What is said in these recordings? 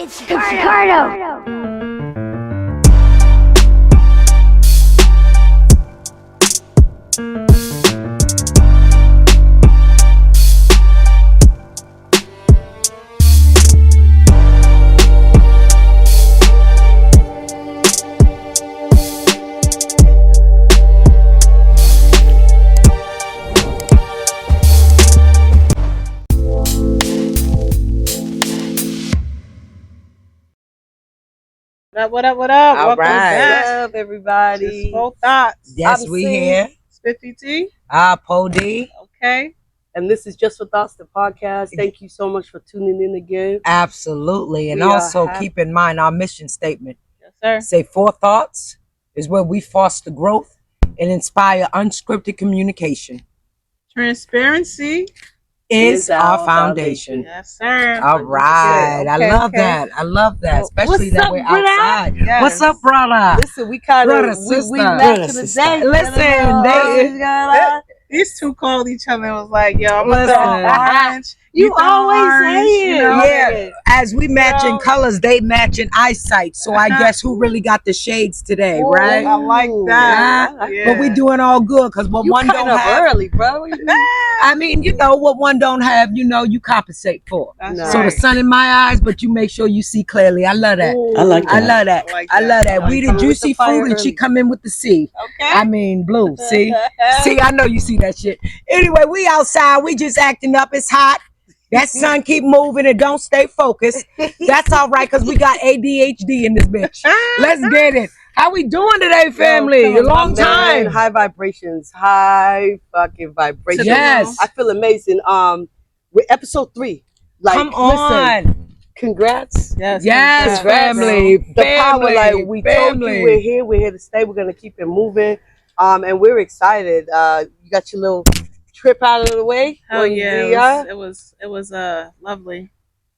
It's Cardo. What up? All Welcome back. What's up, everybody? Shoutouts. Yes, we here. SPIFFY T. Pody. Okay. And this is Just For Thoughts, the podcast. Thank you so much for tuning in again. Absolutely. And also keep in mind our mission statement. Yes, sir. Say Forethoughts is where we foster growth and inspire unscripted communication. Transparency is our foundation. Yes, sir. All right. I love that. I love that. Especially that we're outside. Yes. What's up, brother? Listen, we kind of we match to the day. Listen, these two called each other and was like, "Yo, I'm gonna throw orange." You always say it. You know? Yeah. As we match in colors, they match in eyesight. So I guess who really got the shades today, right? I like that. Yeah. But we doing all good because what one don't have early, bro. I mean, you know what one don't have, you know, you compensate for. That's So right. the sun in my eyes, but you make sure you see clearly. I love that. Ooh, I love that. I love that. We the juicy fruit and she come in with the C. Okay. I mean blue. See? See, I know you see that shit. Anyway, we outside. We just acting up. It's hot. That sun keep moving and don't stay focused. That's all right because we got ADHD in this bitch. Let's get it. How we doing today, family? A long time. High vibrations. High fucking vibrations. Yes. I feel amazing. We're episode 3. Like, come on. Listen, congrats. Yes, family. The power, like we told you, we're here to stay. We're gonna keep it moving. And we're excited. You got your little trip out of the way. Oh yeah, it was lovely.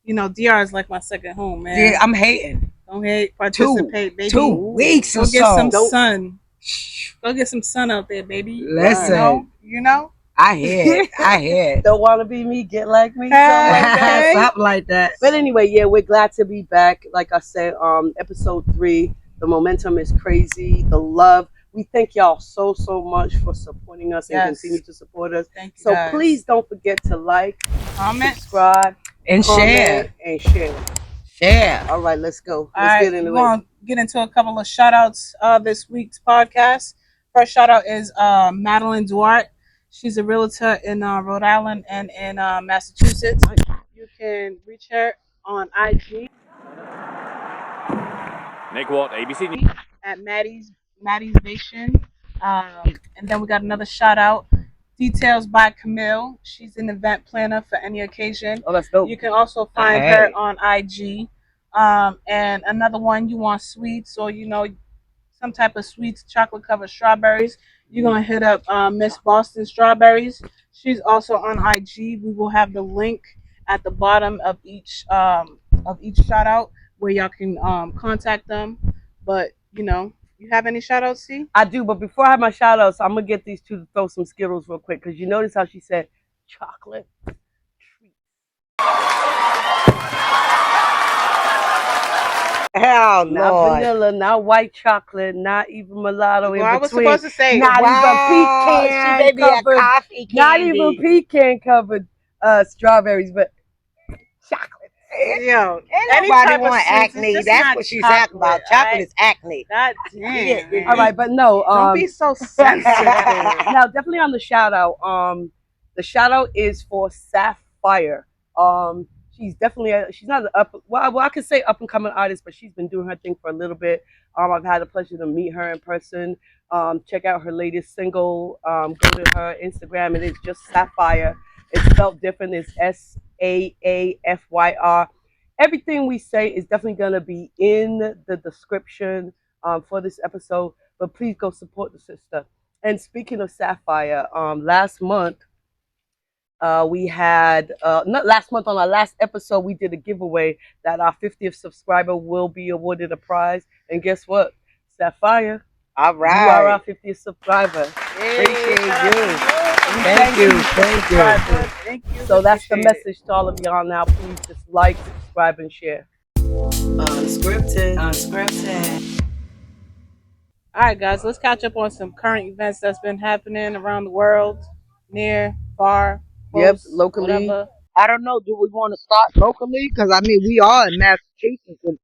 You know, DR is like my second home, man. Yeah, I'm hating. Don't hate, participate, baby. 2 weeks or Go get some so. sun. Go get some sun out there, baby. Listen, you know. I hear it. Don't want to be me, get like me. Something like that. But anyway, yeah, we're glad to be back. Like I said, episode 3. The momentum is crazy. The love. We thank y'all so much for supporting us and continue to support us. Thank you. So guys. please don't forget to like, comment, subscribe, and share. Share. All right, let's go. Let's get into it. We're going to get into a couple of shout outs of this week's podcast. First shout out is Madelynn Duarte. She's a realtor in Rhode Island and in Massachusetts. You can reach her on IG. Nick Walt, ABC. At Maddie's Nation. And then we got another shout out. Details by Camille. She's an event planner for any occasion. Oh, that's dope. You can also find her on IG. And another one, you want sweets or you know some type of sweets, chocolate covered strawberries. You're gonna hit up Msbostonberries. She's also on IG. We will have the link at the bottom of each shout out where y'all can contact them. But you know, you have any shout outs, C? I do, but before I have my shout outs, I'm gonna get these two to throw some Skittles real quick because you notice how she said chocolate treat. Hell no. Not vanilla, not white chocolate, not even mulatto in between. I was supposed to say not even pecan covered. Coffee candy. Not even pecan covered strawberries, but chocolate. Yo, ain't nobody want acne. That's what she's talking about. Chocolate is acne. God damn. All right, but no. Don't be so sensitive. Now, definitely on the shout out. The shout out is for Sapphire. She's definitely she's not an I could say up and coming artist, but she's been doing her thing for a little bit. I've had the pleasure to meet her in person. Check out her latest single. Go to her Instagram. It is just Sapphire. It's spelled different. It's SAAFYR. Everything we say is definitely going to be in the description for this episode. But please go support the sister. And speaking of Sapphire, last month, we had, not last month, on our last episode, we did a giveaway that our 50th subscriber will be awarded a prize. And guess what? Sapphire. All right. You are our 50th subscriber. Yay. Appreciate you. Thank you. Thank you. So that's the message to all of y'all now. Please just like, subscribe, and share. Unscripted. All right, guys, let's catch up on some current events that's been happening around the world, near, far, Yep, close, locally. whatever. I don't know. Do we want to start locally? Because I mean, we are in Massachusetts, and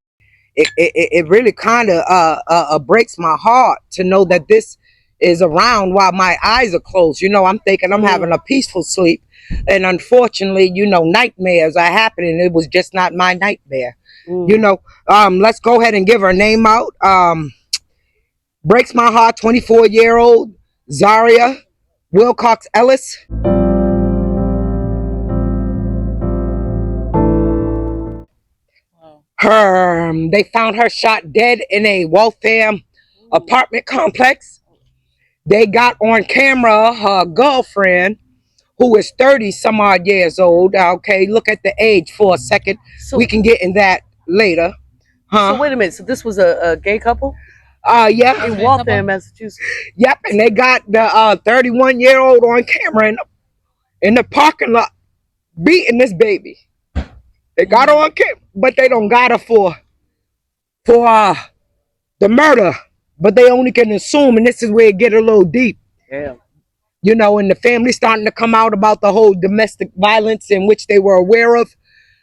it really kind of breaks my heart to know that this is around while my eyes are closed. You know, I'm thinking I'm having a peaceful sleep, and unfortunately, you know, nightmares are happening. It was just not my nightmare. You know, let's go ahead and give her name out. Breaks my heart. 24-year-old Zaria Wilcox Ellis. They found her shot dead in a Waltham apartment complex. They got on camera her girlfriend, who is 30 some odd years old. Okay, look at the age for a second. So we can get in that later. So wait a minute. So this was a gay couple Yeah. in Waltham, Massachusetts. Yep, and they got the 31-year-old on camera in the parking lot beating this baby. They got her on camera, but they don't got her for the murder. But they only can assume, and this is where it get a little deep. Yeah. You know, and the family starting to come out about the whole domestic violence in which they were aware of.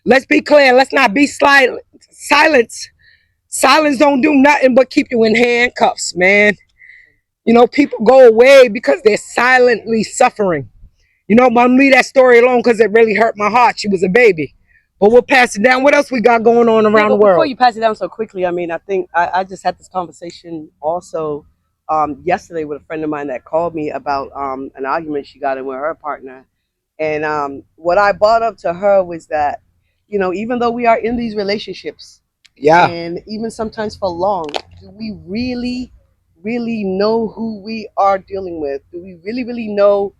Let's be clear. Let's not be silent. Silence don't do nothing but keep you in handcuffs, man. You know, people go away because they're silently suffering. You know, but I'm leave that story alone because it really hurt my heart. She was a baby. But we'll pass it down. What else we got going on around the world? Before you pass it down so quickly, I mean, I think I just had this conversation also yesterday with a friend of mine that called me about an argument she got in with her partner. And what I brought up to her was that, you know, even though we are in these relationships, Yeah. and even sometimes for long, do we really, really know who we are dealing with? Do we really, really know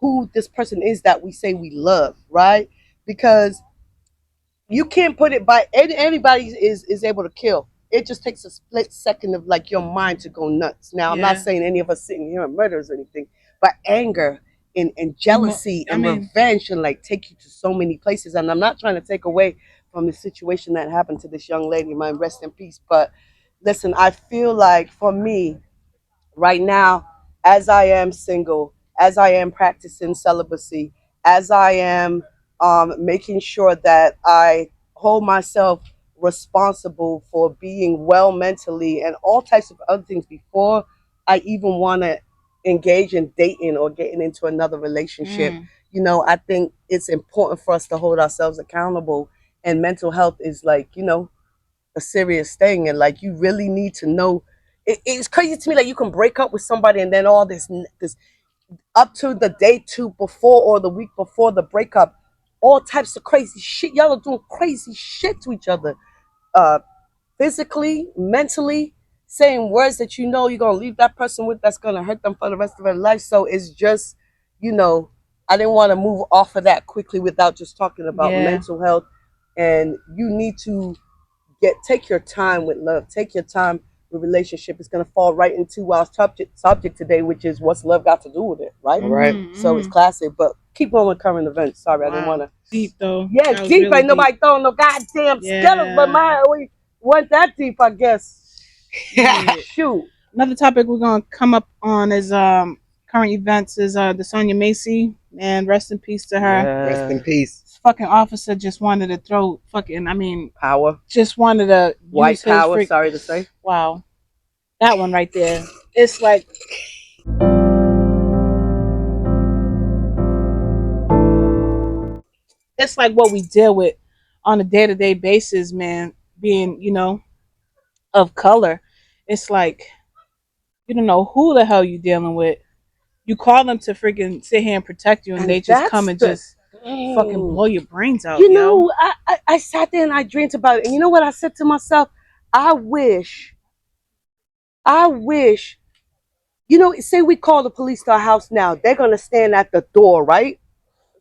who this person is that we say we love, right? Because you can't put it by anybody is able to kill. It just takes a split second of like your mind to go nuts. Now, I'm not saying any of us sitting here are murderers or anything, but anger and jealousy and revenge and like take you to so many places. And I'm not trying to take away from the situation that happened to this young lady, my rest in peace. But listen, I feel like for me, right now, as I am single, as I am practicing celibacy, as I am making sure that I hold myself responsible for being well mentally and all types of other things before I even want to engage in dating or getting into another relationship. You know, I think it's important for us to hold ourselves accountable, and mental health is like, you know, a serious thing, and like you really need to know. It's crazy to me that you can break up with somebody and then all this up to the day two before or the week before the breakup, all types of crazy shit. Y'all are doing crazy shit to each other, uh, physically, mentally, saying words that you know you're gonna leave that person with that's gonna hurt them for the rest of their life. So it's just, you know, I didn't want to move off of that quickly without just talking about mental health, and you need to take your time with love. Take your time with relationship. It's gonna fall right into our subject today, which is what's love got to do with it, right? Right. So it's classic, but keep on with current events. Sorry, I didn't want to. Deep though. Yeah, deep. Really Ain't nobody throwing no goddamn skeletons, but mine we went that deep, I guess. Yeah. Shoot. Another topic we're gonna come up on is current events is the Sonia Macy, and rest in peace to her. Rest in peace. This fucking officer just wanted to throw power. Just wanted to white use power. His sorry to say. Wow, that one right there. It's like. It's like what we deal with on a day-to-day basis, man, being, you know, of color. It's like you don't know who the hell you dealing with. You call them to freaking sit here and protect you, and they just come and just fucking blow your brains out. You know, I sat there and I dreamed about it. And you know what I said to myself? I wish, you know, say we call the police to our house now. They're going to stand at the door, right?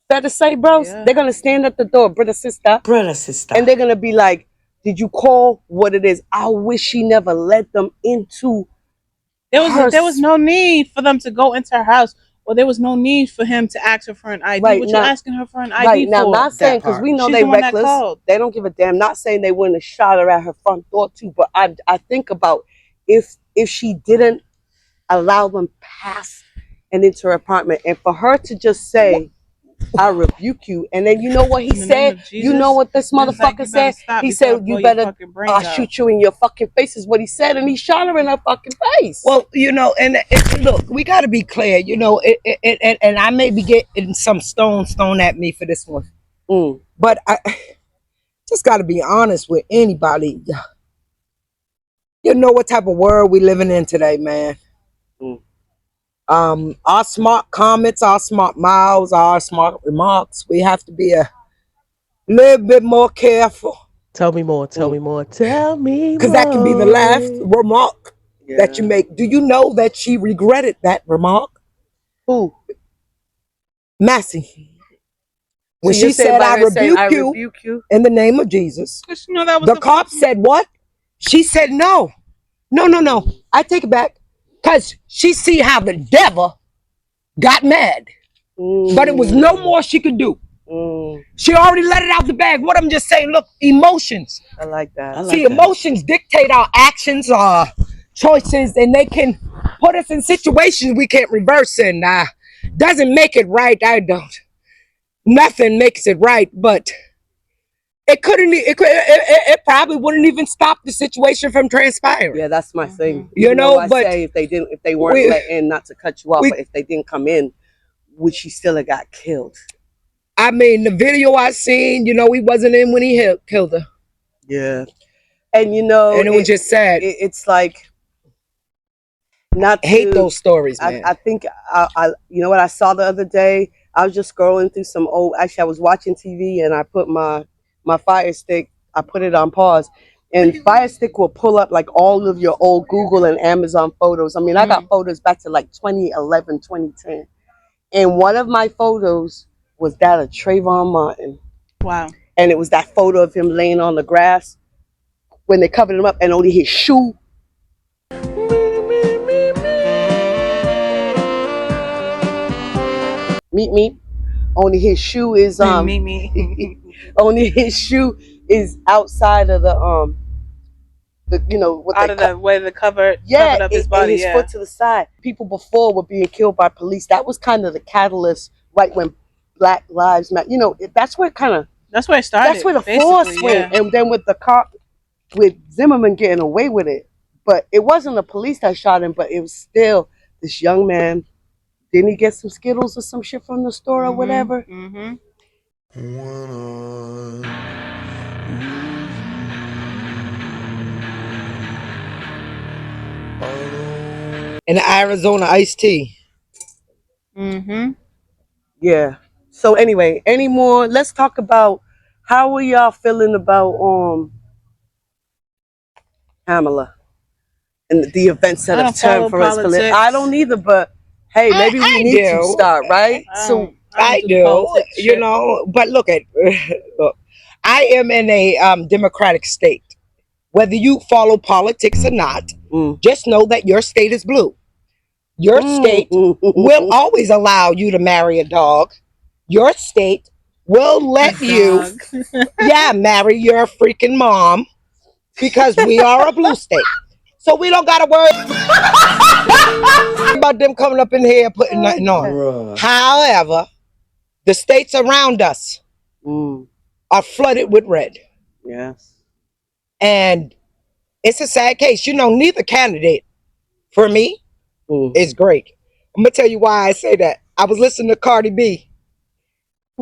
Fair to say, bros? Yeah. They're going to stand at the door, brother, sister. And they're going to be like, did you call what it is? I wish she never let them into There was no need for them to go into her house or there was no need for him to ask her for an ID. Right, What you now- asking her for an ID Right now, for? not saying because we know She's they the one that reckless. called. They don't give a damn. Not saying they wouldn't have shot her at her front door too, but I think about if she didn't allow them past and into her apartment, and for her to just say, "I rebuke you," and then you know what he In the name said? of You know Jesus, what this it's like, motherfucker you said? better stop He before I said, blow "You your better fucking brains out." shoot you in your fucking face," is what he said, and he shot her in her fucking face. Well, you know, and look, we got to be clear. You know, and I may be getting some stones thrown at me for this one, but I just got to be honest with anybody. You know what type of world we living in today, man. Our smart comments, our smart mouths, our smart remarks. We have to be a little bit more careful. Tell me more. Tell me more. Tell me more. Because that could be the last remark that you make. Do you know that she regretted that remark? Who? Massey. When So she said, I rebuke you in the name of Jesus. You know, that was the cop said, what? She said, no. No. I take it back. Because she see how the devil got mad. But it was no more she could do. She already let it out the bag. What I'm just saying, look, emotions. I like that. See, emotions dictate our actions, our choices, and they can put us in situations we can't reverse. And doesn't make it right. I don't. Nothing makes it right, but it couldn't. It probably wouldn't even stop the situation from transpiring. Yeah, that's my thing. You know, I but say if they weren't let in, not to cut you off, but if they didn't come in, would she still have got killed? I mean, the video I seen, you know, he wasn't in when he killed her. Yeah, and you know, and it was just sad. It's like not hate those stories, man. I think I you know what I saw the other day. I was just scrolling through some old. Actually, I was watching TV and I put my Fire Stick. I put it on pause, and Fire Stick will pull up like all of your old Google and Amazon photos. I mean, I got photos back to like 2011, 2010, and one of my photos was that of Trayvon Martin. Wow. And it was that photo of him laying on the grass when they covered him up, and only his shoe. Meet. Only his shoe is only his shoe is outside of the you know what out of the way the covered up his body. His foot to the side. People before were being killed by police. That was kind of the catalyst, right when Black Lives Matter. You know, that's where it started. That's where the force went, and then with the cop, with Zimmerman getting away with it. But it wasn't the police that shot him, but it was still this young man. Didn't he get some Skittles or some shit from the store or whatever? And the Arizona iced tea. Yeah. So anyway, let's talk about how are y'all feeling about Pamela and the events that have turned for us. I don't either, but hey, maybe we need to start, right? So I do, you know, but look, I am in a democratic state. Whether you follow politics or not, just know that your state is blue. Your state will always allow you to marry a dog. Your state will let you, marry your freaking mom, because we are a blue state. So we don't gotta worry about them coming up in here putting nothing on. However, the states around us are flooded with red. Yes. And it's a sad case. You know, neither candidate for me is great. I'm gonna tell you why I say that. I was listening to Cardi B.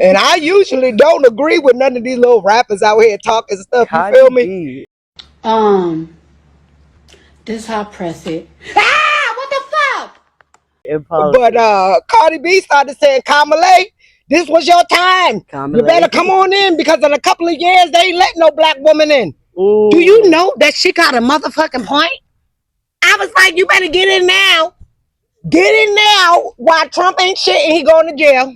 And I usually don't agree with none of these little rappers out here talking stuff. You feel me? This how press it. What the fuck? But Cardi B started saying, Kamala, this was your time. You better come on in, because in a couple of years they ain't letting no black woman in. Do you know that she got a motherfucking point? I was like, you better get in now. Get in now while Trump ain't shit and he going to jail.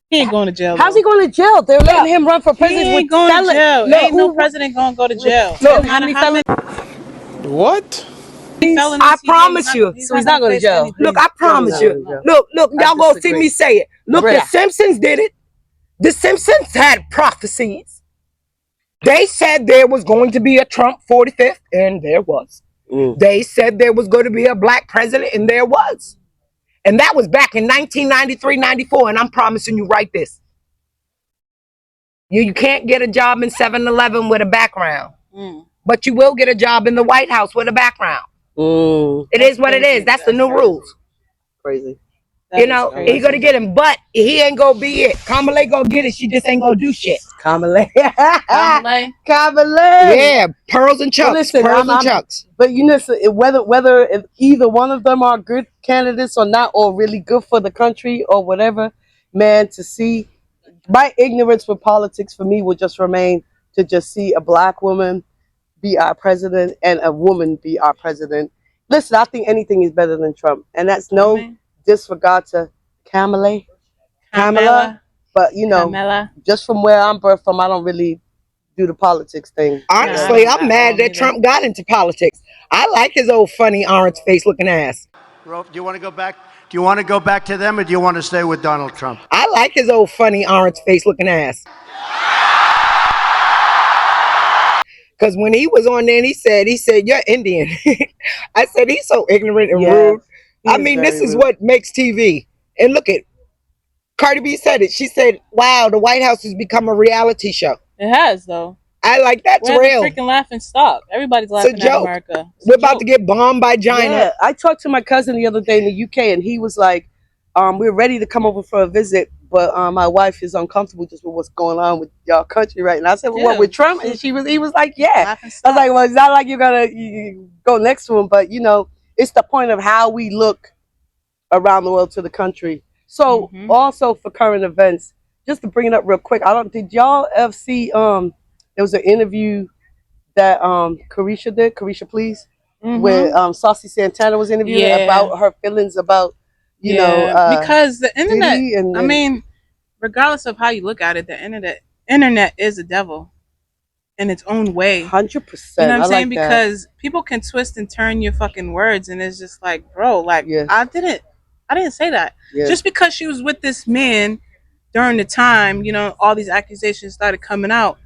He ain't going to jail. How's he going to jail? They're letting him run for president. He ain't going to jail. Ain't no president going to go to jail. Look, how many felons? What? I promise you. So he's not going to jail. Look, I promise you. jail. Look, y'all gonna see me say it. Look, Brudda. the Simpsons did it. The Simpsons had prophecies. They said there was going to be a Trump 45th, and there was. They said there was going to be a black president, and there was. And that was back in 1993, 94, and I'm promising you right this. You can't get a job in 7-Eleven with a background. But you will get a job in the White House with a background. It is what it is. That's the new rules. Crazy. You know, he's gonna get him, but he ain't gonna be it. Kamala gonna get it. She just ain't gonna do shit. Kamala. Yeah, pearls and chucks. Well, listen, pearls and chucks. But you know, so whether if either one of them are good candidates or not, or really good for the country or whatever, man, to see my ignorance with politics for me will just remain to just see a black woman be our president and a woman be our president. Listen, I think anything is better than Trump, and that's no disregard to Kamala, but you know, just from where I'm birthed from, I don't really do the politics thing. Honestly, I'm mad that Trump got into politics. I like his old funny orange face looking ass. Do you want to go back? Do you want to go back to them, or do you want to stay with Donald Trump? I like his old funny orange face looking ass. Because when he was on there, and he said, you're Indian. I said, he's so ignorant and rude. I mean, this is what makes TV. And look at Cardi B said it. She said, wow, the White House has become a reality show. It has, though. I like that's real. Real. Freaking laughing stock. Everybody's laughing at America. We're about to get bombed by China. Yeah, I talked to my cousin the other day in the UK, and he was like, we're ready to come over for a visit, but my wife is uncomfortable just with what's going on with y'all country right now. I said, well, what, with Trump? And he was like, yeah. I was like, well, it's not like you're going to go next to him, but, you know, it's the point of how we look around the world to the country. So also for current events, just to bring it up real quick, did y'all ever see, there was an interview that Carisha did, Carisha Please, where Saucy Santana was interviewing about her feelings about, you know, because the internet, I mean, regardless of how you look at it, the internet is a devil in its own way. 100%. You know what I'm saying? Because people can twist and turn your fucking words, and it's just like, bro, like, I didn't say that. Just because she was with this man during the time, you know, all these accusations started coming out.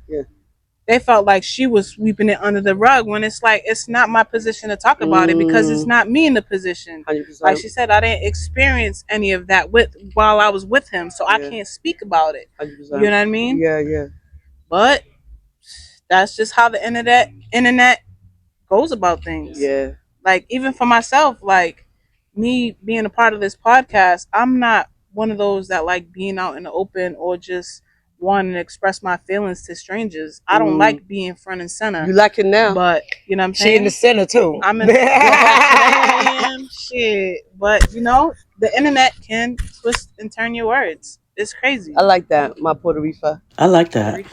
They felt like she was sweeping it under the rug, when it's like, it's not my position to talk about it, because it's not me in the position. 100%. Like she said, I didn't experience any of that while I was with him, so I can't speak about it. 100%. You know what I mean? Yeah. But that's just how the internet goes about things. Yeah. Like, even for myself, like me being a part of this podcast, I'm not one of those that like being out in the open or just wanting to express my feelings to strangers. I don't like being front and center. You like it now, but you know what I'm saying? She in the center too. I'm in the shit. But you know, the internet can twist and turn your words. It's crazy. I like that, my Puerto Rico. I like that.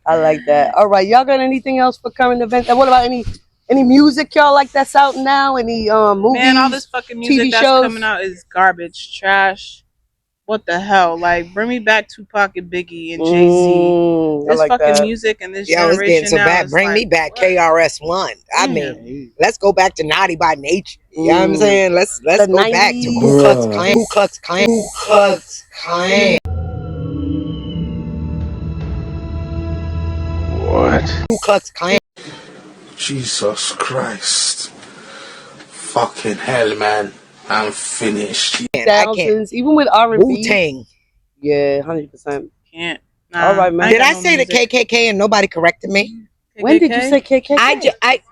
I like that. All right, y'all got anything else for current events? And what about any music y'all like that's out now? Any movies? Man, all this fucking music TV that's shows? coming out is garbage, trash. What the hell? Like, bring me back Tupac and Biggie and Jay-Z. This like fucking that. music and this It's generation getting so now bad. is Bring like, me back what? KRS-One. I mean, let's go back to Naughty by Nature. You know what I'm saying? Let's go back to Ku Klux Klan. Ku Klux Klan. Ku Klux Klan. What? Ku Klux Klan. Jesus Christ. Fucking hell, man. I'm finished. Thousands, even with R&B. Wu-Tang. Yeah, 100%. Can't. All right, man. Did I say the KKK and nobody corrected me? KKK? When did you say KKK?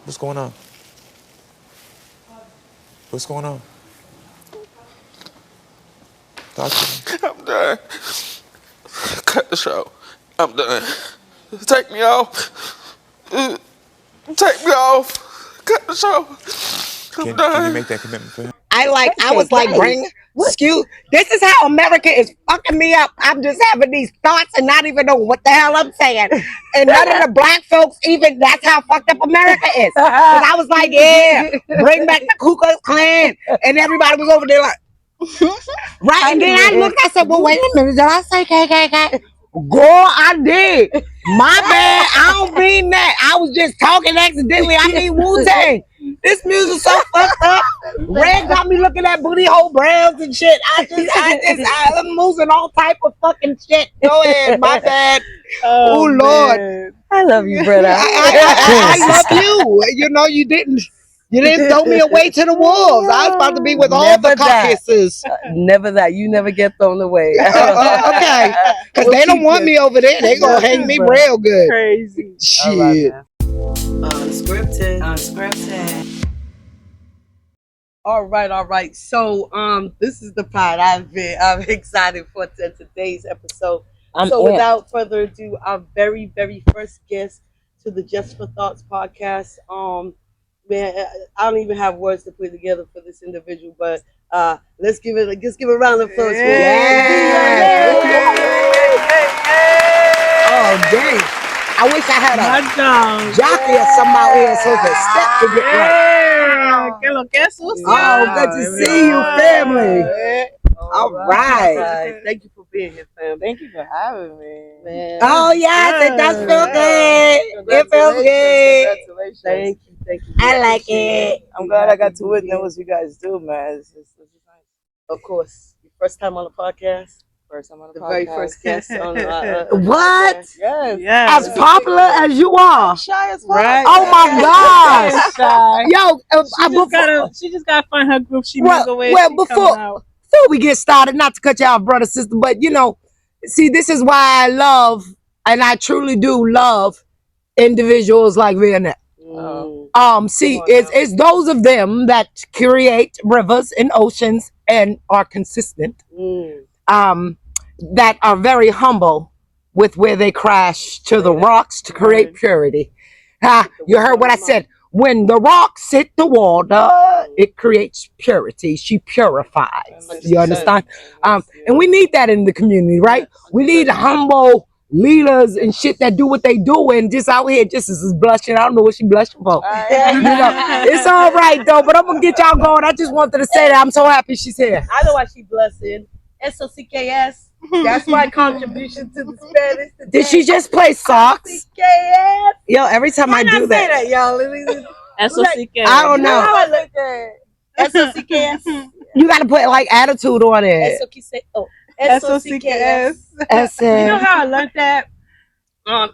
What's going on? What's going on? Talk to me. I'm done. Cut the show. I'm done. Take me off. Take me off. Cut the show. I'm done. Can you make that commitment for him? I was like, this is how America is fucking me up. I'm just having these thoughts and not even know what the hell I'm saying. And none of the black folks even, that's how fucked up America is. Because I was like, yeah, bring back the Ku Klux Klan. And everybody was over there like, right. And then I looked, I said, well, wait a minute, did I say KKK? Girl, I did. My bad. I don't mean that. I was just talking accidentally. I mean Wu-Tang. This music's so fucked up. Red got me looking at booty hole browns and shit. I'm losing all type of fucking shit. Go ahead. My bad. Oh, Lord. Man. I love you, brother. I love you. You know, you didn't throw me away to the wolves. I was about to be with all Never the that. caucuses. Never that. You never get thrown away. Okay. Because We'll they don't keep want you. me over there. They going to hang me Bro. real good. Crazy. Shit. Unscripted. Unscripted. All right. So, this is the part I'm excited for today's episode. Without further ado, our very, very first guest to the Just for Thoughts podcast. Man, I don't even have words to put together for this individual, but let's give it a round of applause. Oh, dang. I wish I had My a dog. jockey or somebody else so the step to get right. Yeah. Que lo que sucio. Oh, good to see you, family. All right. Thank you for being here, fam. Thank you for having me. Man. Oh, yes, it does feel good. It feels good. Congratulations. Thank you. I like it. I'm glad I got to witness what you guys do, man. It's nice. Of course, your first time on the podcast. First time on the The podcast. very first guest on What? Yes. Yes. As popular as you are. Shy as fuck. Right. Oh, my gosh. Shy. Yo, She just gotta find her group. She moves away. Before we get started, not to cut you off, brother, sister, but you know, see, this is why I love, and I truly do love individuals like Vionet. See, it's those of them that create rivers and oceans and are consistent, that are very humble with where they crash to the rocks to create purity. You heard what I said. When the rocks hit the water, it creates purity. She purifies. You understand? And we need that in the community, right? We need humble leaders and shit that do what they do and just out here just is blushing. I don't know what she blushing for. You know, it's all right though, but I'm gonna get y'all going. I just wanted to say that I'm so happy she's here. I know why she blushing. SOCKS. That's my contribution to the Spanish. Today. Did she just play socks? SOCKS. Yo, every time I do say that, y'all. S-O-C-K. I don't You know know. how I look at SOCKS. You gotta put like attitude on it. SOCKS. That's You know it. how I learned that?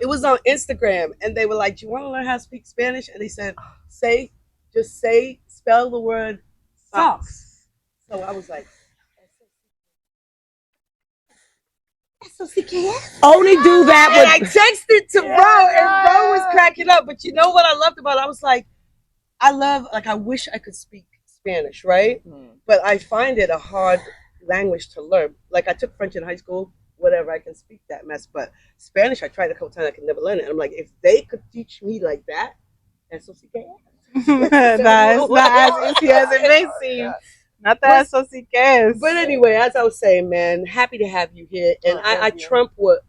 It was on Instagram, and they were like, "Do you want to learn how to speak Spanish?" And they said, spell the word socks." So I was like, SOCKS. Only do that And I with. texted to Bro, and Bro was cracking up. But you know what I loved about it? I was like, I wish I could speak Spanish, right? But I find it a hard language to learn. Like, I took French in high school, whatever, I can speak that mess. But Spanish, I tried a couple times, I could never learn it. And I'm like, if they could teach me like that, SOCKS. That's not as easy as it may seem. Not the S-O-C-K. But anyway, as I was saying, man, happy to have you here. And I trump what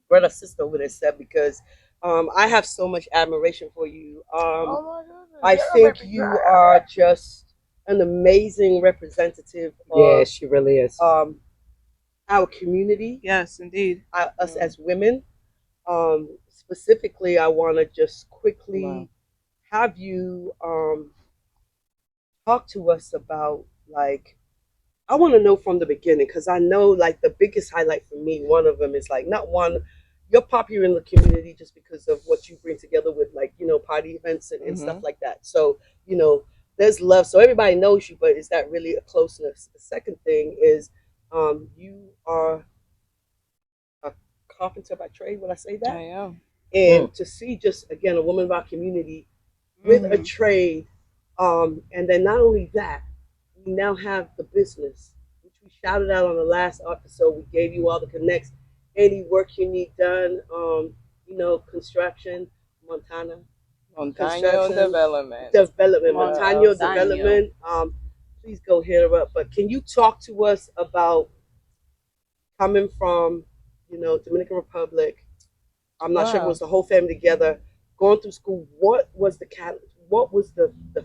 brother sister over there said, because I have so much admiration for you. I think you are just an amazing representative of she really is. our community. Yes, indeed. Us as women. Specifically, I want to just quickly have you talk to us about, like, I want to know from the beginning, because I know, like, the biggest highlight for me, one of them is, like, you're popular in the community just because of what you bring together with, like, you know, party events and stuff like that. So, you know, there's love. So everybody knows you, but is that really a closeness? The second thing is you are a carpenter by trade. Would I say that? I am. And to see just, again, a woman of our community with a trade, and then not only that, we now have the business, which we shouted out on the last episode. We gave you all the connects, any work you need done, you know, construction, Montano development. Montano development. Please go hit her up. But can you talk to us about coming from, you know, Dominican Republic? I'm not sure if it was the whole family together, going through school. What was the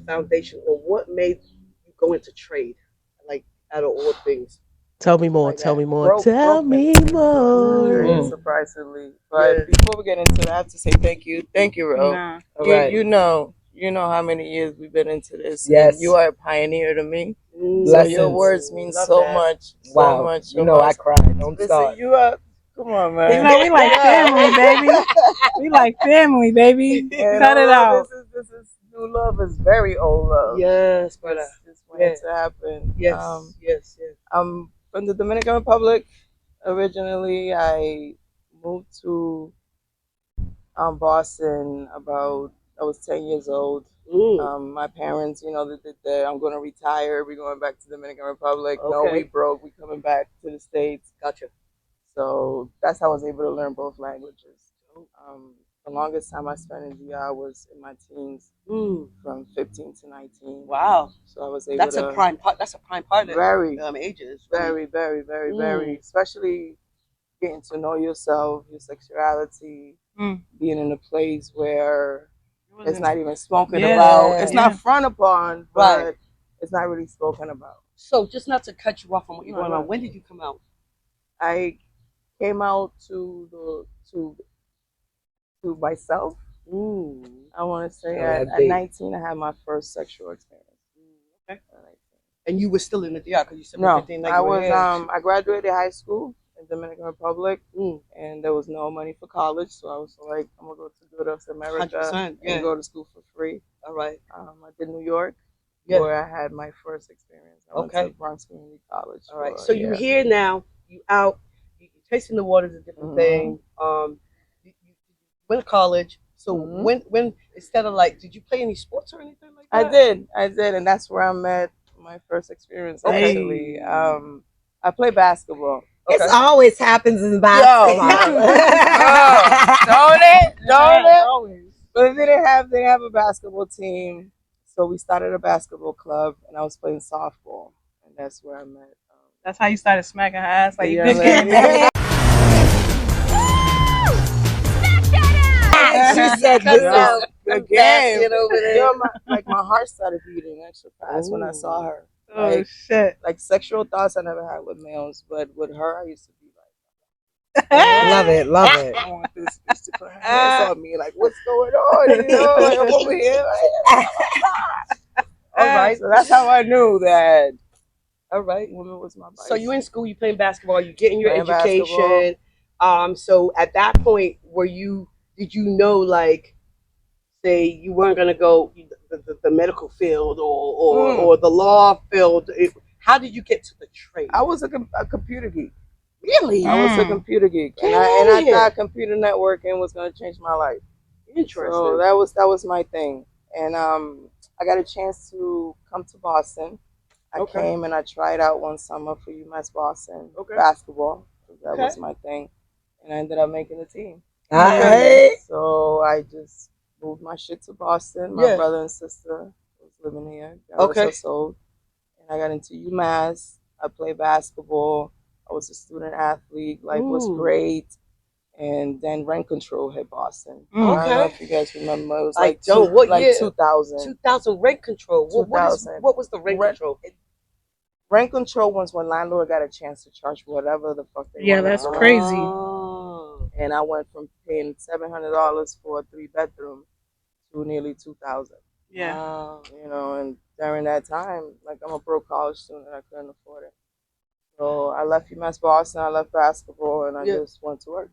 foundation, or what made you go into trade, like, out of all things? Tell me more. Like Tell that. me more. Broke Tell me. me more. Surprisingly. But Yeah. before we get into that, I have to say thank you. Thank you, Ro. Nah. All You, right. you know how many years we've been into this. Yes. And you are a pioneer to me. So Blessings. your words mean Love so that. much. So Wow. much. You know I cried. Don't Listen, start. you are. Come on, man. You know, we like family, baby. We like family, baby. And Cut it out. This is new love is very old love. Yes, brother. It's waiting to happen. Yes. Yes. I'm from the Dominican Republic. Originally, I moved to Boston about I was 10 years old. My parents, you know, they did that. I'm going to retire. We're going back to the Dominican Republic. No, we broke. We coming back to the States. Gotcha. So that's how I was able to learn both languages. The longest time I spent in DR was in my teens, from 15 to 19. Wow. So I was able That's to. a prime part. That's a prime part of Very ages. very, very, very, very, especially getting to know yourself, your sexuality, being in a place where it's not even spoken about. It's not frowned upon, but it's not really spoken about. So just not to cut you off on what you're going on, when did you come out? I came out to myself. I want to say at 19, I had my first sexual experience. Okay. And you were still in the DR because you said No, 15. I was. I graduated high school in Dominican Republic, and there was no money for college, so I was like, I'm gonna go to Good of America and go to school for free. All right. I did New York, where I had my first experience. I went to Bronx Community College. All right. So you're here now. You out. You tasting the waters, a different thing. You went to college. So when instead of like, did you play any sports or anything like that? I did, and that's where I met my first experience. Actually, I played basketball. It always happens in basketball. Don't it? But they didn't have a basketball team, so we started a basketball club, and I was playing softball, and that's where I met. That's how you started smacking her ass like you lady. She said, the game over there. My heart started beating extra fast when I saw her. Oh shit! Like sexual thoughts I never had with males, but with her I used to be like, love it. I want this bitch to put her hands on me. Like, what's going on? You know, like I'm over here. Like, all right, so that's how I knew that. All right, woman was my bike. So you in school, you playing basketball, you getting your education. So at that point, did you know, like, say you weren't gonna go the medical field or the law field? How did you get to the trade? I was a computer geek. Really? I was a computer geek, and I thought computer networking was gonna change my life. Interesting. So that was my thing, and I got a chance to come to Boston. I came and I tried out one summer for Msboston basketball. That was my thing, and I ended up making the team. So I just moved my shit to Boston. My brother and sister was living here. That was sold, and I got into UMass. I played basketball. I was a student athlete. Life was great. And then rent control hit Boston. I don't know if you guys remember. It was like 2000. 2000 rent control. What was the rent control? Rent control was when landlord got a chance to charge whatever the fuck they wanted. Yeah, that's crazy. And I went from paying $700 for a 3-bedroom to nearly $2,000. Yeah. You know, and during that time, like, I'm a broke college student and I couldn't afford it. So I left Msboston, I left basketball, and I just went to work.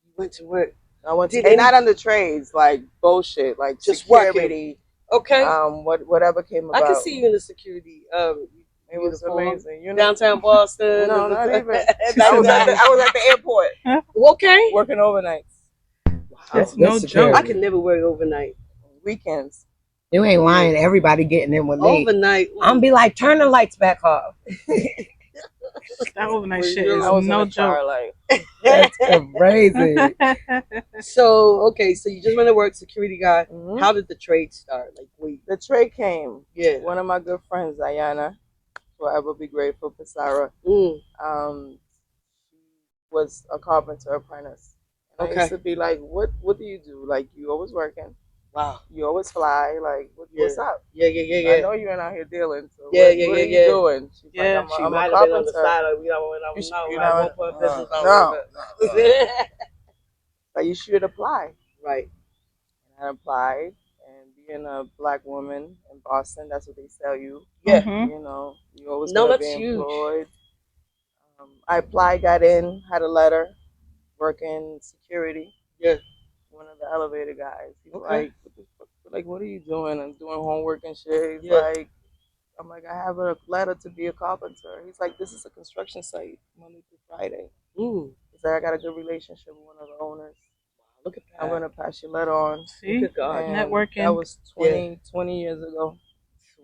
You went to work. I went to, and not on the trades, like bullshit, like just security. Okay. Whatever came about. I can see you in the security. It was amazing. You know? Downtown Boston. No, not even. I was at the airport. Okay. Working overnights. Wow. That's no joke. I could never work overnight. Weekends. You ain't lying. Everybody getting in with me. Overnight. I'm be like, turn the lights back off. That overnight shit is no joke. That's crazy. So you just went to work, security guy. How did the trade start? Like, the trade came. Yeah. One of my good friends, Ayana, forever be grateful for Sarah. Was a carpenter apprentice. And I used to be like, what do you do? Like, you always working. Wow. You always fly. Like, what's up? Yeah. I know you're not here dealing. So Yeah. what are you doing? She's Yeah. like, She I'm might a have been on the carpenter. side. Like, we don't know. You I know, won't put business on no. it. But you should apply. Right. And I applied, and being a black woman in Boston, that's what they tell you. Yeah. You know, you always No, gonna be that's huge. employed. I applied, got in, had a letter, working security. Yeah. One of the elevator guys. He's Okay. like, what are you doing? I'm doing homework and shit. He's Yeah. like, I'm like, I have a letter to be a carpenter. He's like, this is a construction site, Monday through Friday. He's like, I got a good relationship with one of the owners. Look at that. I'm gonna pass your letter on. See? Look at God. And Networking. That was 20 years ago.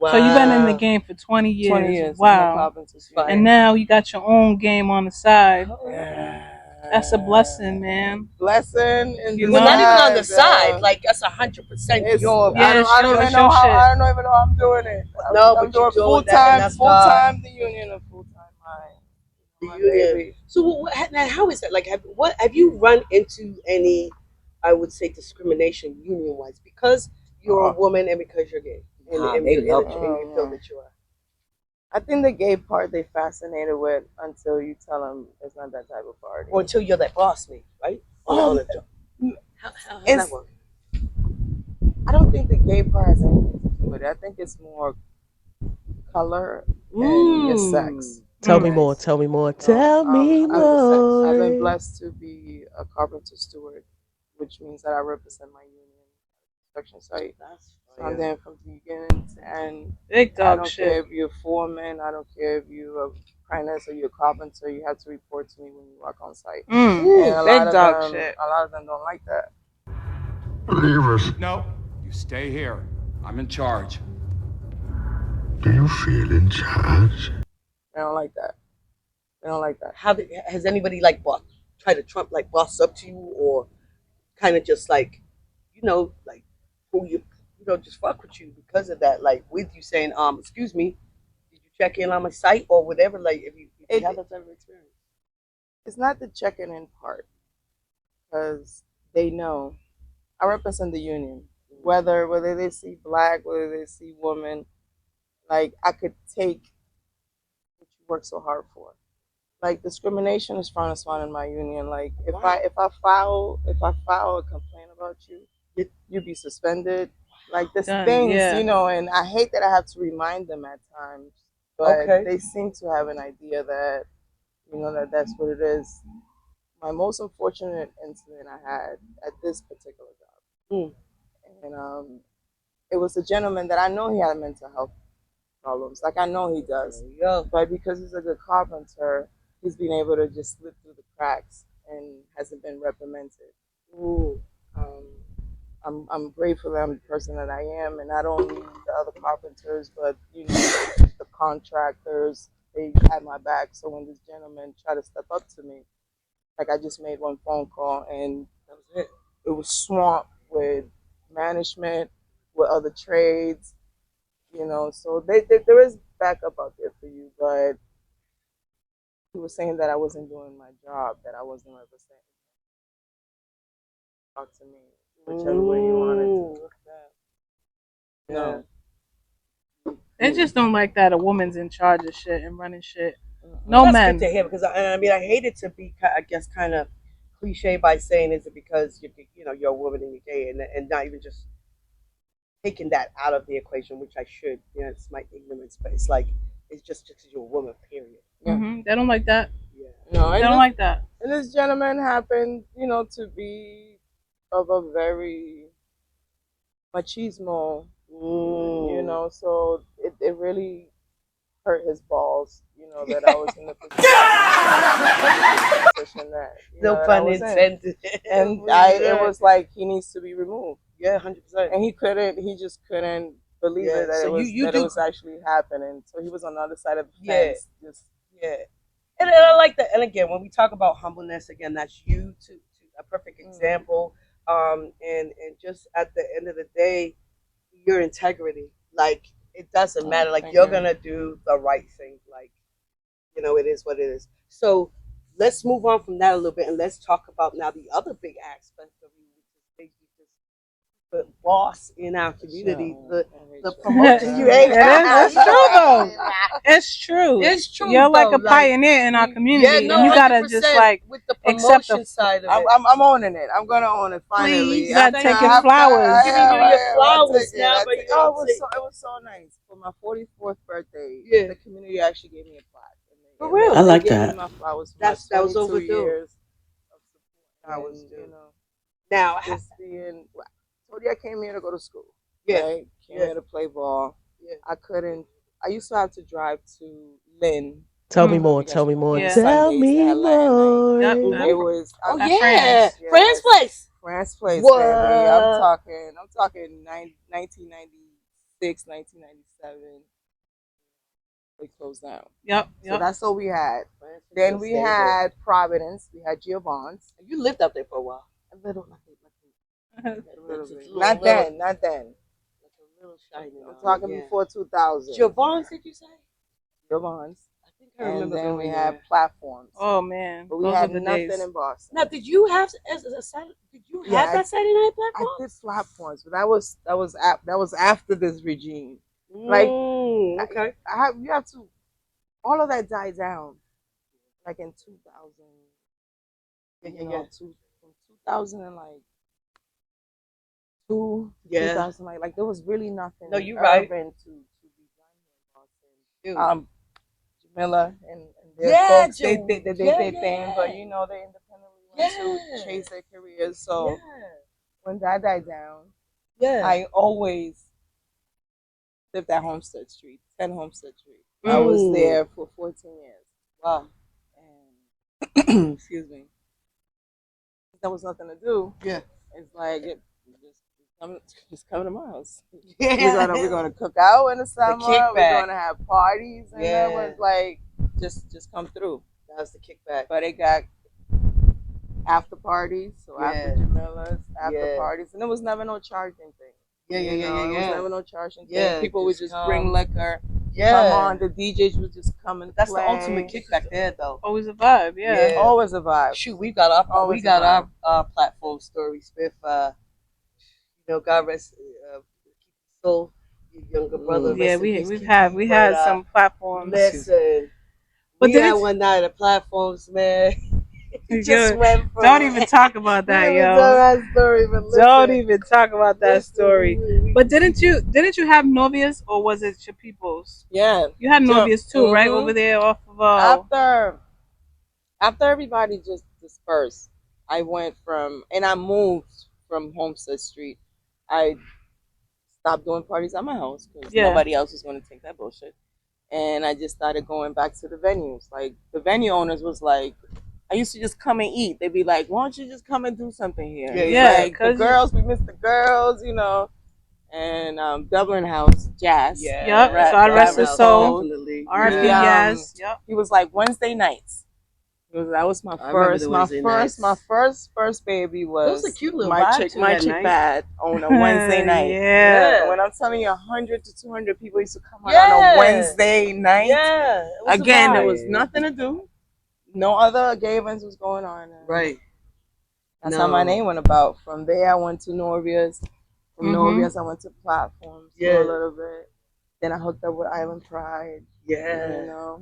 Wow. So you've been in the game for 20 years. 20 years. Wow. And now you got your own game on the side. Yeah. That's a blessing, man. Blessing and Well, not even on the side. Like that's 100% your. Yeah, I don't even know how. I don't even know how I'm doing it. No, I'm but doing you're doing full that, and time, that's full God. time the union and full time my baby. So now, how is that? Like, have you run into any, I would say, discrimination union wise because you're a woman and because you're gay and you feel that you are? I think the gay part they fascinated with until you tell them it's not that type of party. Or until you're that boss lady, right? How does that work? I don't think the gay part has anything to do with it. I think it's more color and your sex. Tell me more. Tell me more. Tell me more. I've been blessed to be a carpenter steward, which means that I represent my union construction site. So I'm there from the beginning to end. Big dog I don't shit. care if you're a foreman. I don't care if you're a apprentice or you're a carpenter. You have to report to me when you work on site. And Big dog shit. A lot of them don't like that. Believers. No, you stay here. I'm in charge. Do you feel in charge? They don't like that. They don't like that. Has anybody like tried to Trump like boss up to you or kind of just like, like who you just fuck with you because of that? Like with you saying, excuse me, did you check in on my site or whatever? Like if you have that type of experience. It's not the checking in part because they know I represent the union. Whether they see black, whether they see woman, like I could take what you work so hard for. Like discrimination is frowned upon in my union. Like if I file a complaint about you, you'd be suspended. Like this things, and I hate that I have to remind them at times. But they seem to have an idea that that's what it is. My most unfortunate incident I had at this particular job. And it was a gentleman that I know he had mental health problems. Like I know he does. But because he's a good carpenter, he's been able to just slip through the cracks and hasn't been reprimanded. I'm grateful that I'm the person that I am, and not only the other carpenters, but the contractors. They had my back. So when this gentleman tried to step up to me, like I just made one phone call, and that was it. It was swamped with management, with other trades, So there is backup out there for you, but he was saying that I wasn't doing my job, that I wasn't representing. Talk to me, whichever way you want it to. No. They just don't like that a woman's in charge of shit and running shit. No That's men. good to hear because I hate it to be, I guess, kind of cliche by saying is it because you're a woman and you're gay and not even just taking that out of the equation, which I should. It's my ignorance, but it's like it's just because you're a woman, period. They don't like that. Yeah. No, they don't like that. And this gentleman happened, to be of a very machismo, so it really hurt his balls, that I was in the position that no pun intended. And it was like he needs to be removed. Yeah, 100%. And he just couldn't believe it that it was actually happening. So he was on the other side of the fence. And I like that. And again, when we talk about humbleness, again, that's you to a perfect example. And just at the end of the day, your integrity, like it doesn't matter. Like you're gonna do the right thing. Like it is what it is. So let's move on from that a little bit, and let's talk about now the other big aspect of you, which is boss in our community. The promotion you ain't. It's true though. It's true. It's true. You're like though, a pioneer in our community, no, and you gotta just 100% like with the accept the. promotion side of it. I'm owning it. I'm gonna own it finally. Please, you gotta take your flowers. I'm giving you your flowers now, but it was so nice for my 44th birthday. Yeah. The community actually gave me a plaque. For real, I like that. My flowers for that was 22 overdue. years of support. That was you know, now. just being. I told you I came here to go to school. Yeah. Right? Came here to play ball. Yeah. I couldn't. I used to have to drive to Lynn. Tell me more. Tell me more. Yeah. Tell me more. Yep. It was. France. France place. France place, What? baby. I'm talking 1996, 1997. They closed down. Yep. So that's all we had. Then we had Providence. We had Giovanni's. You lived out there for a while. A little bit. Not then. Like a little shiny. I'm talking before 2000. Giovanni's, did you say? Giovanni's. I think I remember. And then we going had there. platforms. Oh man, But we those had were the nothing days. in Boston. Now, did you have have that Saturday night I platform? did platforms, but that was after this regime. Like, okay. You have to. All of that died down, like in 2000. From 2000 and like 2000, like there was really nothing. No, you're right. urban to be done here in Boston. Dude. Jamila and their folks, they did their thing, but they independently went to chase their careers. So when that died down, I always lived at Homestead Street, 10 Homestead Street. I was there for 14 years. Wow. And excuse me. There was nothing to do. Yeah. It's like just come to my house. We're gonna cook out in the summer. We're gonna have parties, and it was like just come through. That was the kickback. But it got after parties, so after Jamila's, after parties, and there was never no charging thing. It was never no charging thing. People would just bring liquor. Come on, the DJs would just come and That's play. the ultimate kickback there, though. Always a vibe, yeah. Always a vibe. Shoot, we got our platform story, Spiff. God rest keep his soul, your younger brother. Yeah, we had some platforms. Listen, but we had one night at platforms, man. Just went from, don't even talk about that, yo. Don't even talk about that story. But didn't you have novias, or was it your peoples? Yeah, you had novias too, right, over there off of after everybody just dispersed. I went and I moved from Homestead Street. I stopped doing parties at my house because nobody else was going to take that bullshit, and I just started going back to the venues. Like the venue owners was like, I used to just come and eat. They'd be like, "Why don't you just come and do something here?" Like the girls, we miss the girls, And Dublin House Jazz. Yep. God rest his soul. R.I.P. Jazz. Yep. He was like Wednesday nights. That was my first. My first baby was Those are cute little my chick bad on a Wednesday night. Yeah. When I'm telling you, 100 to 200 people used to come out on a Wednesday night. Yeah. Again, there was nothing to do. No other gay events was going on. Right. That's how my name went about. From there, I went to Novia's. From Novia's, I went to platforms for a little bit. Then I hooked up with Island Pride. Yeah.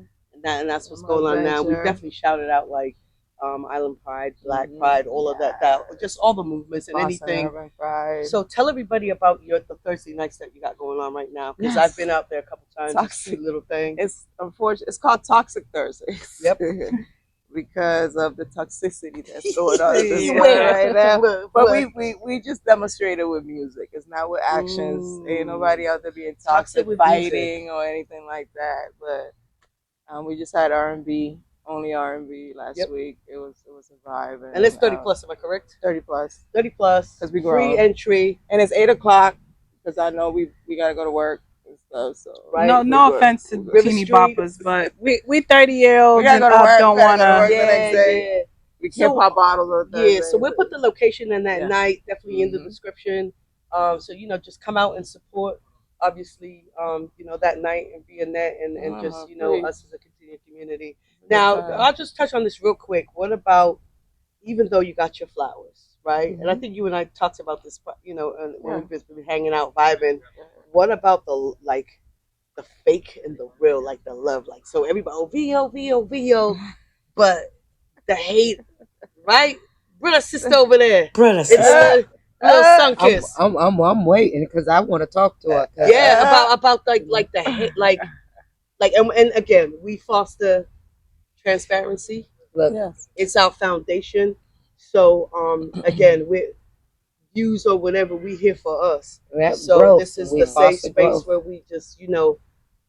And that's what's going on now. We definitely shouted out like Island Pride, Black Pride, all of that, just all the movements and Boston anything. Urban Pride. So tell everybody about the Thursday nights that you got going on right now, because I've been out there a couple times. Toxic Little thing. It's unfortunate. It's called Toxic Thursdays. Yep. Because of the toxicity that's going on in this world right now. But we just demonstrated with music. It's not with actions. Ain't nobody out there being toxic fighting or anything like that. But we just had R&B, only R&B last week. It was a vibe. And it's 30 plus, am I correct? 30 plus. 30 plus. Because we grown. Free entry. And it's 8 o'clock because I know we got to go to work and stuff. So no offense to teeny boppers, but we 30-year-olds and up don't want to. We can't pop bottles or things. Yeah, so we'll put the location in that night definitely in the description. So just come out and support. Obviously, that night and Vionet and just us as a continued community. Now, I'll just touch on this real quick. What about, even though you got your flowers, right? And I think you and I talked about this, when we've been hanging out, vibing. What about the fake and the real, like the love, like so everybody, VO, but the hate, right? Brother, sister over there, Brother, it's a little sun kiss. I'm waiting because I want to talk to her. Yeah, about like the hate, like and again, we foster transparency. Look, It's our foundation. So again, we views or whatever we here for us. So growth. this is We the safe foster space growth. where we just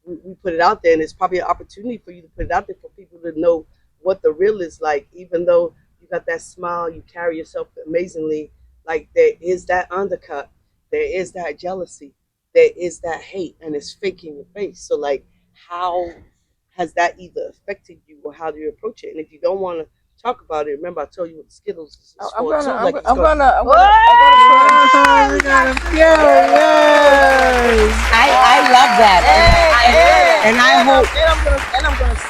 we put it out there, and it's probably an opportunity for you to put it out there for people to know what the real is like. Even though you got that smile, you carry yourself amazingly. Like there is that undercut, there is that jealousy, there is that hate, and it's fake in your face. So like, how has that either affected you, or how do you approach it? And if you don't want to talk about it, remember I told you what the Skittles is I'm for too. gonna I love that, and I hope.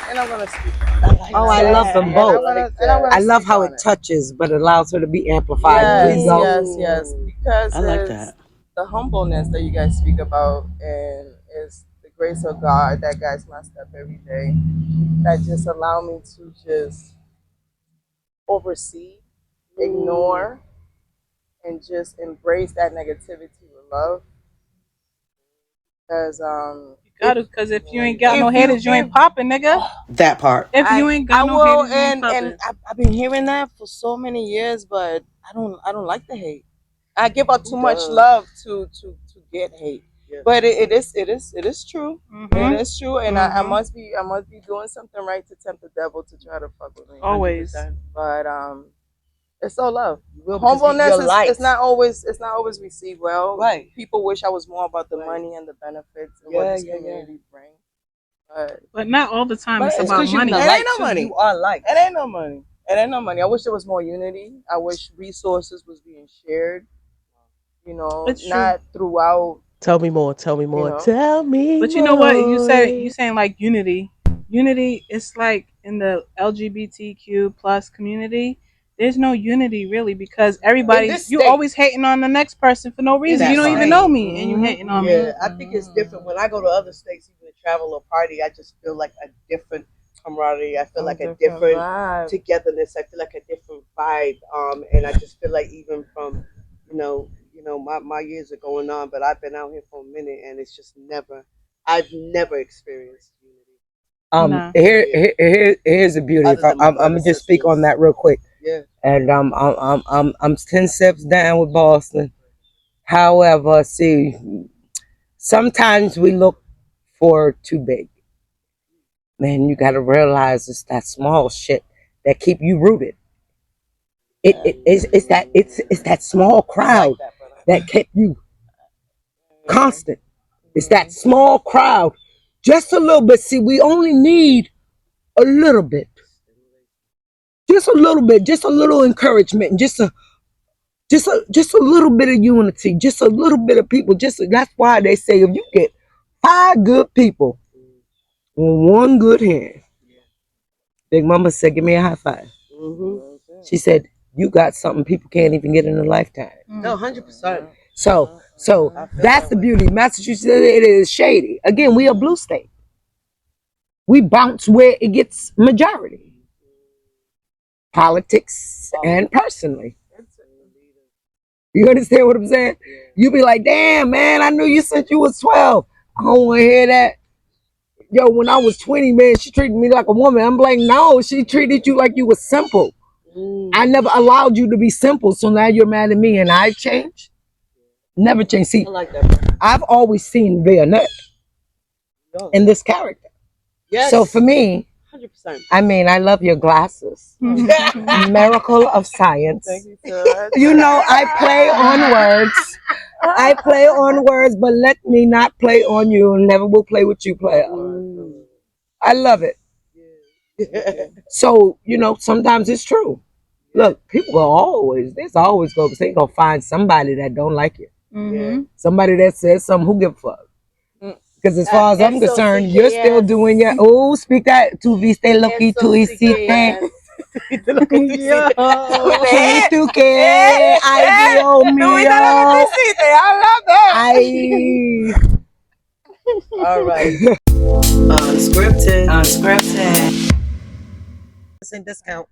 And I'm gonna speak. Oh, I love them both. I love how it it. touches, but allows her to be amplified. Please go. Yes. Because I like it's that. the humbleness that you guys speak about, and it's the grace of God that guides my step every day. That just allow me to just oversee, ignore, and just embrace that negativity with love. Because Because if you ain't got no haters, you ain't popping, nigga. That part. If you ain't got no haters, you ain't popping. and I've been hearing that for so many years, but I don't like the hate. I give out too much love to get hate. Yeah. But it is true. Mhm. It is true, and I must be doing something right to tempt the devil to try to fuck with me. Always. 100%. But it's all love. Because Humbleness you're light. it's not always received well. Right. People wish I was more about the money and the benefits and what Yeah, this yeah, yeah. community brings. But not all the time. But It's it's about 'cause you money. the It light ain't no too. money. You are light. It ain't no money. It ain't no money. I wish there was more unity. I wish resources was being shared. It's true. Not throughout. Tell me more. Tell me more. know. Tell me But you know what? You saying like unity. Unity is like in the LGBTQ plus community. There's no unity really because everybody this you state. always hating on the next person for no reason. That's You don't even right. know me and you hating on me. Yeah, I think it's different. When I go to other states, even to travel or party, I just feel like a different camaraderie. I feel like a different vibe. togetherness. I feel like a different vibe. And I just feel like even from, my years are going on, but I've been out here for a minute, and it's just I've never experienced unity. Nah. Here's the beauty. Other than my I'm gonna brother, just speak on sisters. that real quick. Yeah. And I'm 10 steps down with Boston. However, see, sometimes we look for too big. Man, you gotta realize it's that small shit that keep you rooted. It's that small crowd that kept you constant. It's that small crowd, just a little bit. See, we only need a little bit, just a little bit, just a little encouragement, and just a little bit of unity, just a little bit of people. That's why they say if you get 5 good people on one good hand, Big Mama said, "Give me a high five." She said, "You got something people can't even get in a lifetime." No, 100%. So that's the beauty. Massachusetts, it is shady. Again, we a blue state. We bounce where it gets majority. Politics and personally. You understand what I'm saying? You be like, damn, man, I knew you since you was 12. I don't want to hear that. Yo, when I was 20, man, she treated me like a woman. I'm like, no, she treated you like you was simple. I never allowed you to be simple, so now you're mad at me and I've changed? Never changed. See, I like that. I've always seen Vionet in this character. Yes. So for me, 100%. I mean, I love your glasses. Miracle of science. Thank you so much. You know, I play on words. I play on words, but let me not play on you. Never will play with you, player. I love it. So, sometimes it's true. Look, people there's always they gonna find somebody that don't like you. Somebody that says something, who give a fuck? Because as far as I'm concerned, you're still doing your, speak that, tu viste lo que tu hiciste. tú que ay Dios mío. I love that. Ay. All right. Unscripted. Percent discount.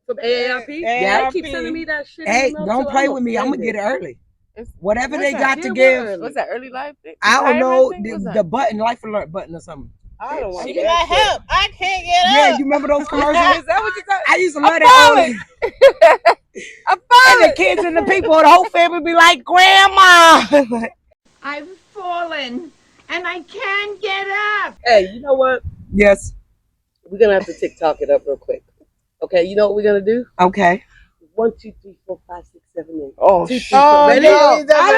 From AARP? Yeah. They keep sending me that shit. Hey, in the mail, don't too. play I'm with me. I'm gonna offended. get it early. Whatever they got to Yeah, give. what? What's that? Early life thing? I don't know Retirement thing? the button, life alert button or something. I don't want She be like, help! I can't get Yeah, up. you remember those commercials? Is that what you got? I used to love that early. I'm And the kids and the people, the whole family be like, Grandma. I've fallen and I can't get up. Hey, you know what? Yes. We're gonna have to TikTok it up real quick. Okay, you know what we're gonna do? Okay. 1, 2, 3, 4, 5, 6, 7, 8. Oh, 2, 3, shit. 4. Ready? No. I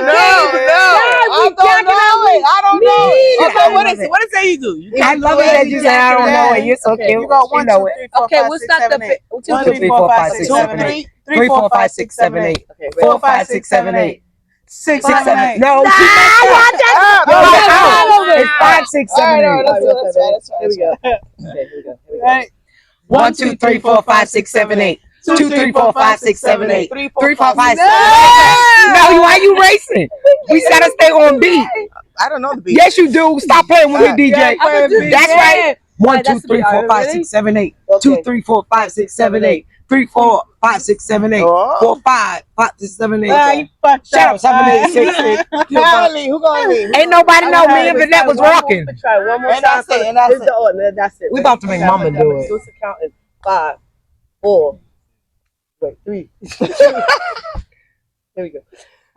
don't know it. Okay, what is it? What is it you do? I love it that you say I don't know it. You're so cute. You got 1, 2, 3, 4, Okay, 5, we'll 6, start 7, the 8. 1, 2, 3, 4, 5, 6, 7, 8. 3, 4, 5, 6, 7, 8. Okay, 4, 5, 6, 7, 8. 6, 6, 7, 8. No, Nah, she messed up. y'all No, it's 5, 6, 7, 8. That's right. Here we go. Okay, here we go. Right. 1, 2, 3, 4, 5, 6, 7, 8. 2, 3, 4, 5, 6, 7, 8. 3, 4, 5, 6, 7, 8. No, why you racing? We said to stay on beat. I don't know the beat. Yes, you do. Stop playing with me, DJ. That's right. 1, 2, That's the 3, beat. 4, 5, Ready? 6, 7, 8. Okay. 2, 3, 4, 5, 6, 7, 8. 3, 4, 5, 6, 7, 8. 4, 5, 5, 6, 7, 8. Shut up, 7, 8, 6, 6. Who gonna lead? Ain't nobody know me and Vionet was rocking. Try one more And time. that's it, and that's This is the order. That's it. We about to make mama do it. Do some counting. 5, 4. Wait, 3. Here we go.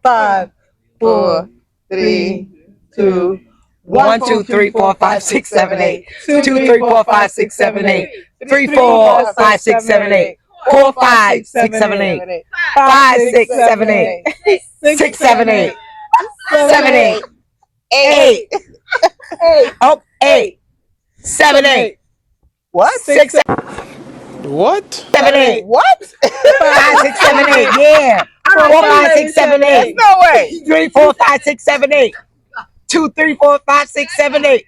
5, 4, 3, 2. 1, 2, 3, 4, 5, 6, 7, 8. 2, 3, 4, 5, 6, 7, 8. 3, 4, 5, 6, 7, 8. 4, 5, 6, 7, 8. 5, 6, 7, 8. 6, 7, 8. 7, 8. 8. Oh, 8. 7, 8. What? 6, What? 7, 8. What? 5, 6, 7, 8. Yeah. 4, 5, 6, 7, 8. No way. 3, 4, 5, 6, 7, 8. 2, 3, 4, 5, 6, 7, 8.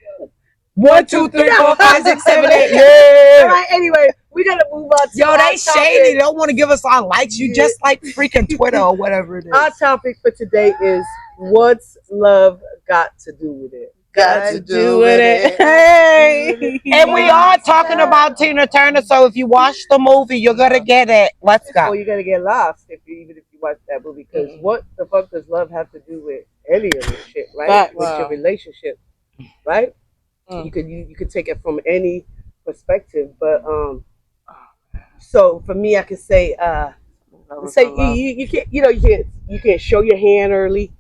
1, 2, 3, 4, 5, 6, 7, 8. All Yeah. right, anyway, we gotta move on to Yo, our they shady. They topic. don't want to give us our likes. You just like freaking Twitter or whatever it is. Our topic for today is what's love got to do with it? Got to do with it. Hey. And we are talking about Tina Turner, so if you watch the movie, you're going to get it. Let's Or go. you're gonna get lost even if you watch that movie. Because what the fuck does love have to do with any of this shit, right? Facts. With your relationship, right? You could take it from any perspective, but so for me, I could say you can't you can't show your hand early.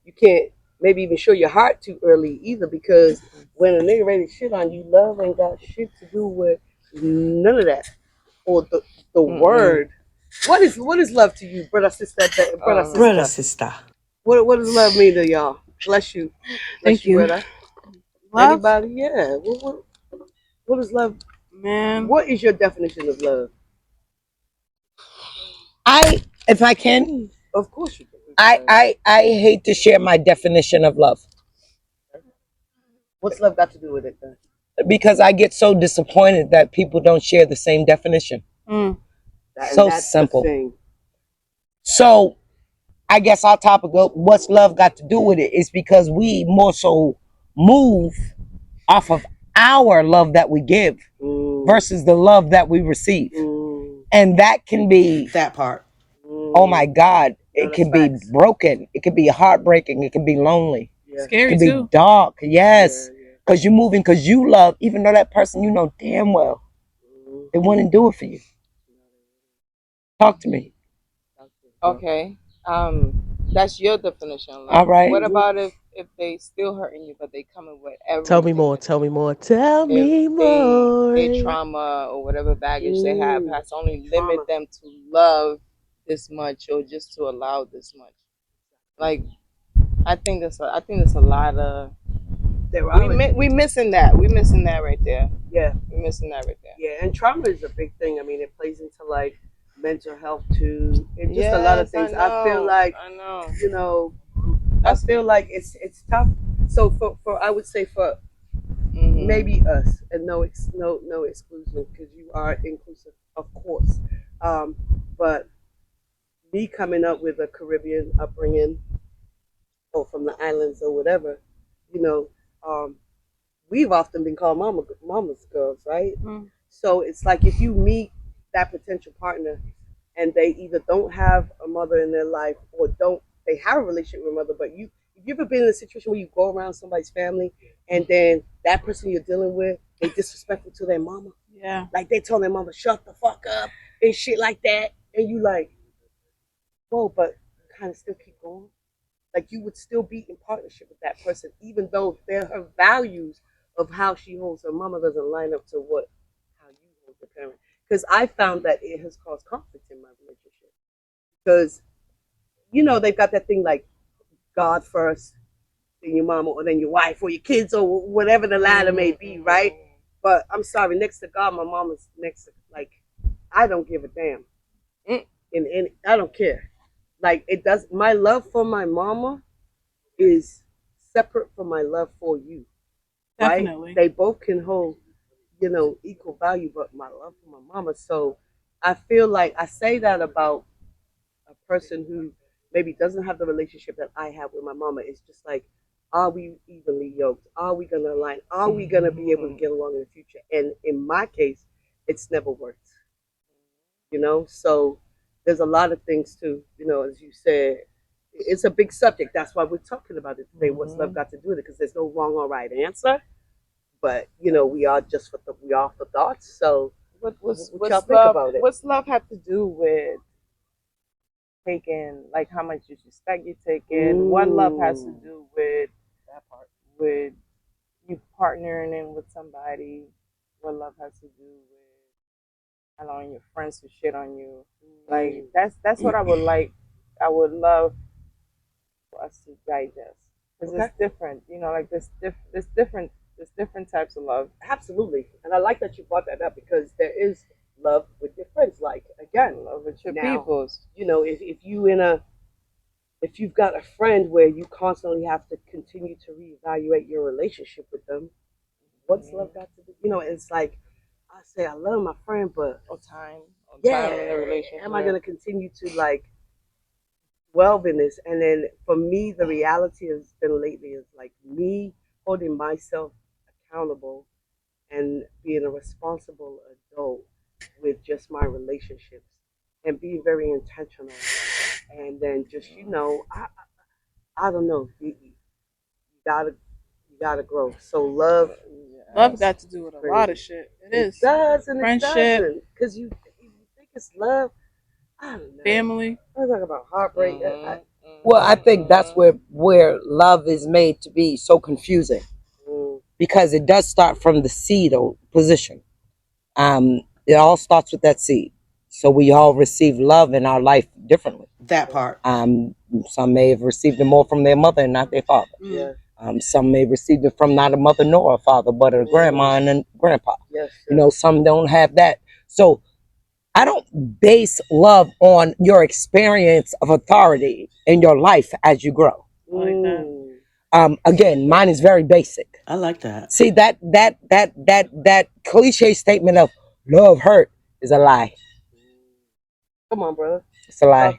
You can't maybe even show your heart too early either, because when a nigga ready to shit on you, love ain't got shit to do with none of that. Or the word. What is love to you, brother, sister, brother, sister? What does love mean to y'all? Bless you. Thank you. Brother. Love? Anybody? Yeah. What is love? Man. What is your definition of love? If I can, Of course you can. I hate to share my definition of love What's love got to do with it then? because I get so disappointed that people don't share the same definition. So That's simple. the thing. So I guess our topic of what's love got to do with it is because we more so move off of our love that we give versus the love that we receive. And that can be That part. oh my God, it can be facts. broken. It can be heartbreaking. It can be lonely. Yeah. It Scary can be too. dark. Yes. Because you're moving because you love, even though that person you know damn well, they wouldn't do it for you. Talk to me. Okay. That's your definition of love. All right. What about if they still hurting you, but they coming with everything? Tell me more. Tell me more. Tell me more. Their trauma or whatever baggage they have has only limit them to love this much or just to allow this much. Like, I think there's a lot of we missing that. We missing that right there. Yeah. We missing that right there. Yeah, and trauma is a big thing. I mean, it plays into like mental health too, and just a lot of things. I feel like I feel like it's tough. So for I would say for maybe us, and no exclusion, because you are inclusive of course. But me coming up with a Caribbean upbringing or from the islands or whatever, you know, we've often been called mama's girls, right? So it's like if you meet that potential partner and they either don't have a mother in their life or they have a relationship with a mother, but have you ever been in a situation where you go around somebody's family and then that person you're dealing with, they disrespectful to their mama? Yeah. Like they tell their mama, shut the fuck up and shit like that. And you like, whoa, but kind of still keep going. Like you would still be in partnership with that person, even though her values of how she holds her mama doesn't line up to how you hold your parent. Because I found that it has caused conflict in my relationship. Because, they've got that thing like God first, then your mama, or then your wife, or your kids, or whatever the ladder may be, right? But I'm sorry, next to God, my mama's next to, like, I don't give a damn. And I don't care. Like, my love for my mama is separate from my love for you. Definitely. Right? They both can hold, equal value, but my love for my mama. So I feel like I say that about a person who maybe doesn't have the relationship that I have with my mama. It's just like, are we evenly yoked? Are we going to align? Are we going to be able to get along in the future? And in my case, it's never worked. So there's a lot of things too, as you said, it's a big subject. That's why we're talking about it today. What's love got to do with it? Because there's no wrong or right answer. But we are for thoughts. So what y'all think about it? What's love have to do with taking, like how much disrespect you take in? What love has to do with that part, with you partnering in with somebody? What love has to do with allowing your friends to shit on you? Like that's what I would like. I would love for us to digest, because it's different. Like there's different types of love. Absolutely. And I like that you brought that up, because there is love with your friends. Like, again, Love with your now, peoples. if you've got a friend where you constantly have to continue to reevaluate your relationship with them, what's love got to do? It's like, I say I love my friend, but Time in yeah, the relationship. am I going to continue to like delve in this? And then for me, the reality has been lately is like me holding myself accountable and being a responsible adult with just my relationships and being very intentional. And then just I don't know, you gotta grow. So love got to do with a lot of shit. It does, and friendship, it doesn't, because you think it's love. I don't know. family. I talk about heartbreak. Well, I think that's where love is made to be so confusing, because it does start from the seed position. It all starts with that seed. So we all receive love in our life differently. That part. Some may have received it more from their mother and not their father. Yeah. Some may receive it from not a mother nor a father, but a grandma and a grandpa. Yes. Some don't have that. So I don't base love on your experience of authority in your life as you grow. Like that. Again, mine is very basic. I like that. See, that cliche statement of love hurt is a lie. Come on, brother. It's a lie.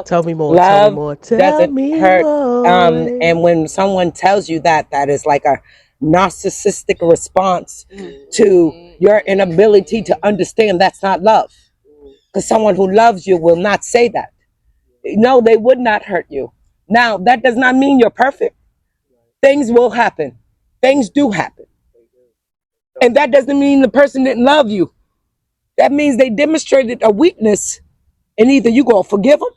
Tell me more. Love doesn't hurt. And when someone tells you that is like a narcissistic response to your inability to understand that's not love. Because someone who loves you will not say that. No, they would not hurt you. Now, that does not mean you're perfect. Things will happen. Things do happen. And that doesn't mean the person didn't love you. That means they demonstrated a weakness, and either you gonna forgive them,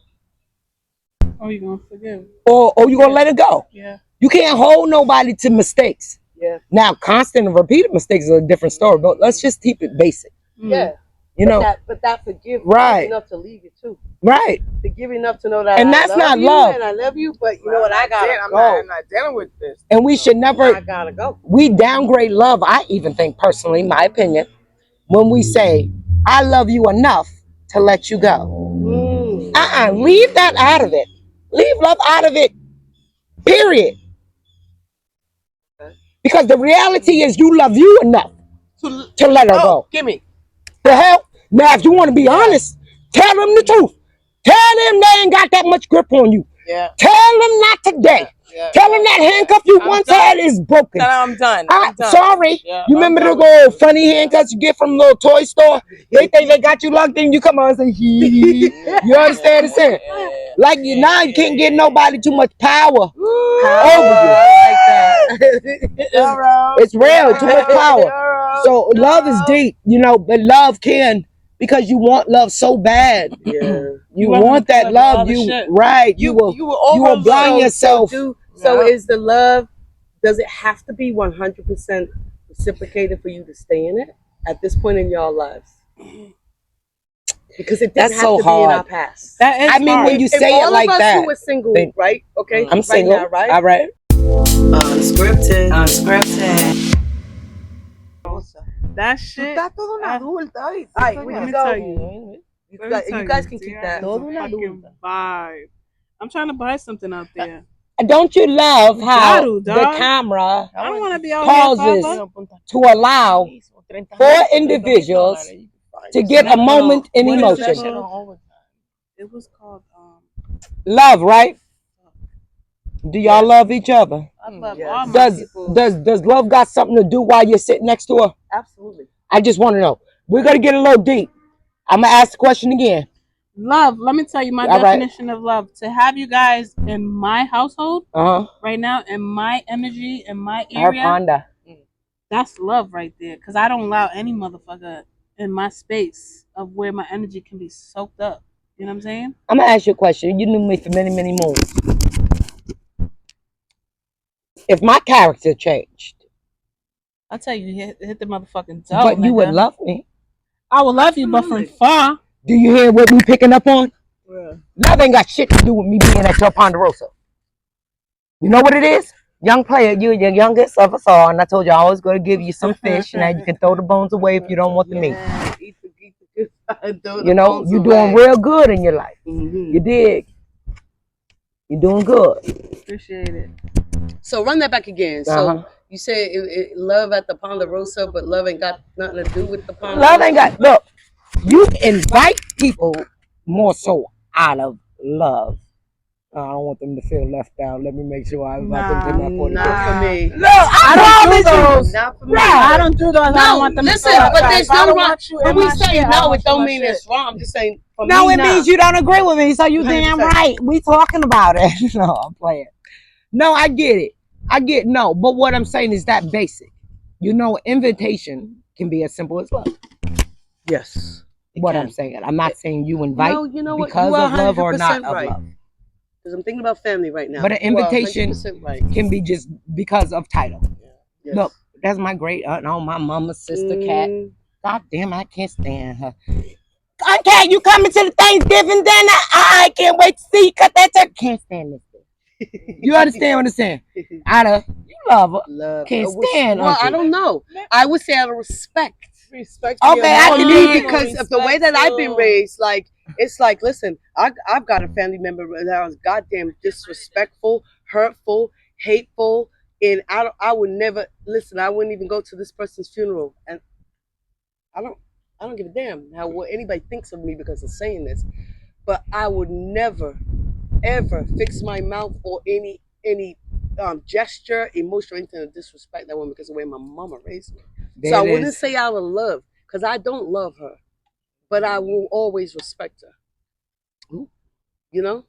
or you gonna forgive, or you gonna let it go. Yeah. You can't hold nobody to mistakes. Yeah. Now, constant and repeated mistakes is a different story, but let's just keep it basic. Yeah. But that forgive right. enough to leave you too. Right. Forgive enough to know that and I that's love not you love. and I love you, but you know what? I gotta go. I'm not dealing with this. And we should never. I gotta go. We downgrade love. I even think personally, my opinion, when we say I love you enough to let you go. Leave that out of it. Leave love out of it. Period. Because the reality is you love you enough to let her go. Gimme. The hell? Now, if you want to be honest, tell them the truth. Tell them they ain't got that much grip on you. Yeah. Tell them not today. Tell them that handcuff you once had is broken. No, I'm done. Sorry. Yeah, You remember the old funny handcuffs you get from the little toy store? They think they got you locked in. You come on and say, hee. You understand what I'm saying? Like now you can't get nobody too much power over you. Like that. It's real, too much power. So love is deep, you know, but love can, because you want love so bad. Yeah. You want that love. You will blind yourself. So is the love, does it have to be 100% reciprocated for you to stay in it at this point in your lives? Because it didn't have to be in our past. That is hard. When you say it like that. All of us who are single, right? Okay. I'm single. Now, right? All right. Unscripted. That shit. Alright, we can tell you. You guys can keep that. Vibe. I'm trying to buy something out there. Don't you love how the camera I don't want to be out pauses to allow 4 individuals to get a moment in emotion? It was called Love, right? Do y'all love each other? I love all my people. Does love got something to do while you're sitting next to her? Absolutely. I just want to know. We're gonna get a little deep. I'm gonna ask the question again. Love. Let me tell you my definition of love. To have you guys in my household right now, in my energy, in my area, that's love right there. Because I don't allow any motherfucker in my space of where my energy can be soaked up. You know what I'm saying? I'm gonna ask you a question. You knew me for many, many moons. If my character changed, I'll tell you, hit the motherfucking door. But you would love me. I would love you, but from far. Do you hear what we picking up on? Yeah. Love ain't got shit to do with me being at your Ponderosa. You know what it is? Young player, you're the youngest of us all, and I told you I always going to give you some fish. Now you can throw the bones away if you don't want the meat. You know, you're doing real good in your life. You dig? You're doing good. Appreciate it. So run that back again. So you said love at the Ponderosa, but love ain't got nothing to do with the Ponderosa. Love ain't got, look, you invite people more so out of love. I don't want them to feel left out. Let me make sure I invite them to my party. Not for me. Look, I don't do those. Not for me. I don't do those. I don't want them to listen, feel but left there's out. no wrong. When we say no, it don't my mean it's wrong. I'm just saying. For no, me, it means you don't agree with me, so you damn 100%. right. We talking about it. No, I'm playing. No, I get it. No, but what I'm saying is that basic. You know, invitation can be as simple as love. Yes. What I'm saying. I'm not saying you invite you know what? because You are of love or not right. of love. Because I'm thinking about family right now. But an invitation right. can be just because of title. Yes. Look, that's my great aunt, my mama's sister, Cat. God damn, I can't stand her. Aunt Cat, you coming to the Thanksgiving dinner? I can't wait to see you cut that turkey. Can't stand this thing. You understand what I'm saying? You love her. Can't stand her. Well, I don't know. I would say out of respect. Respect. Okay, I can me because of the way that I've been raised. Like it's like, listen, I've got a family member that was goddamn disrespectful, hurtful, hateful, and I would never listen. I wouldn't even go to this person's funeral, and I don't give a damn how what anybody thinks of me because of saying this, but I would never, ever fix my mouth or any gesture, emotion, or anything to disrespect that woman because of the way my mama raised me. So I wouldn't say out of love, because I don't love her, but I will always respect her. You know?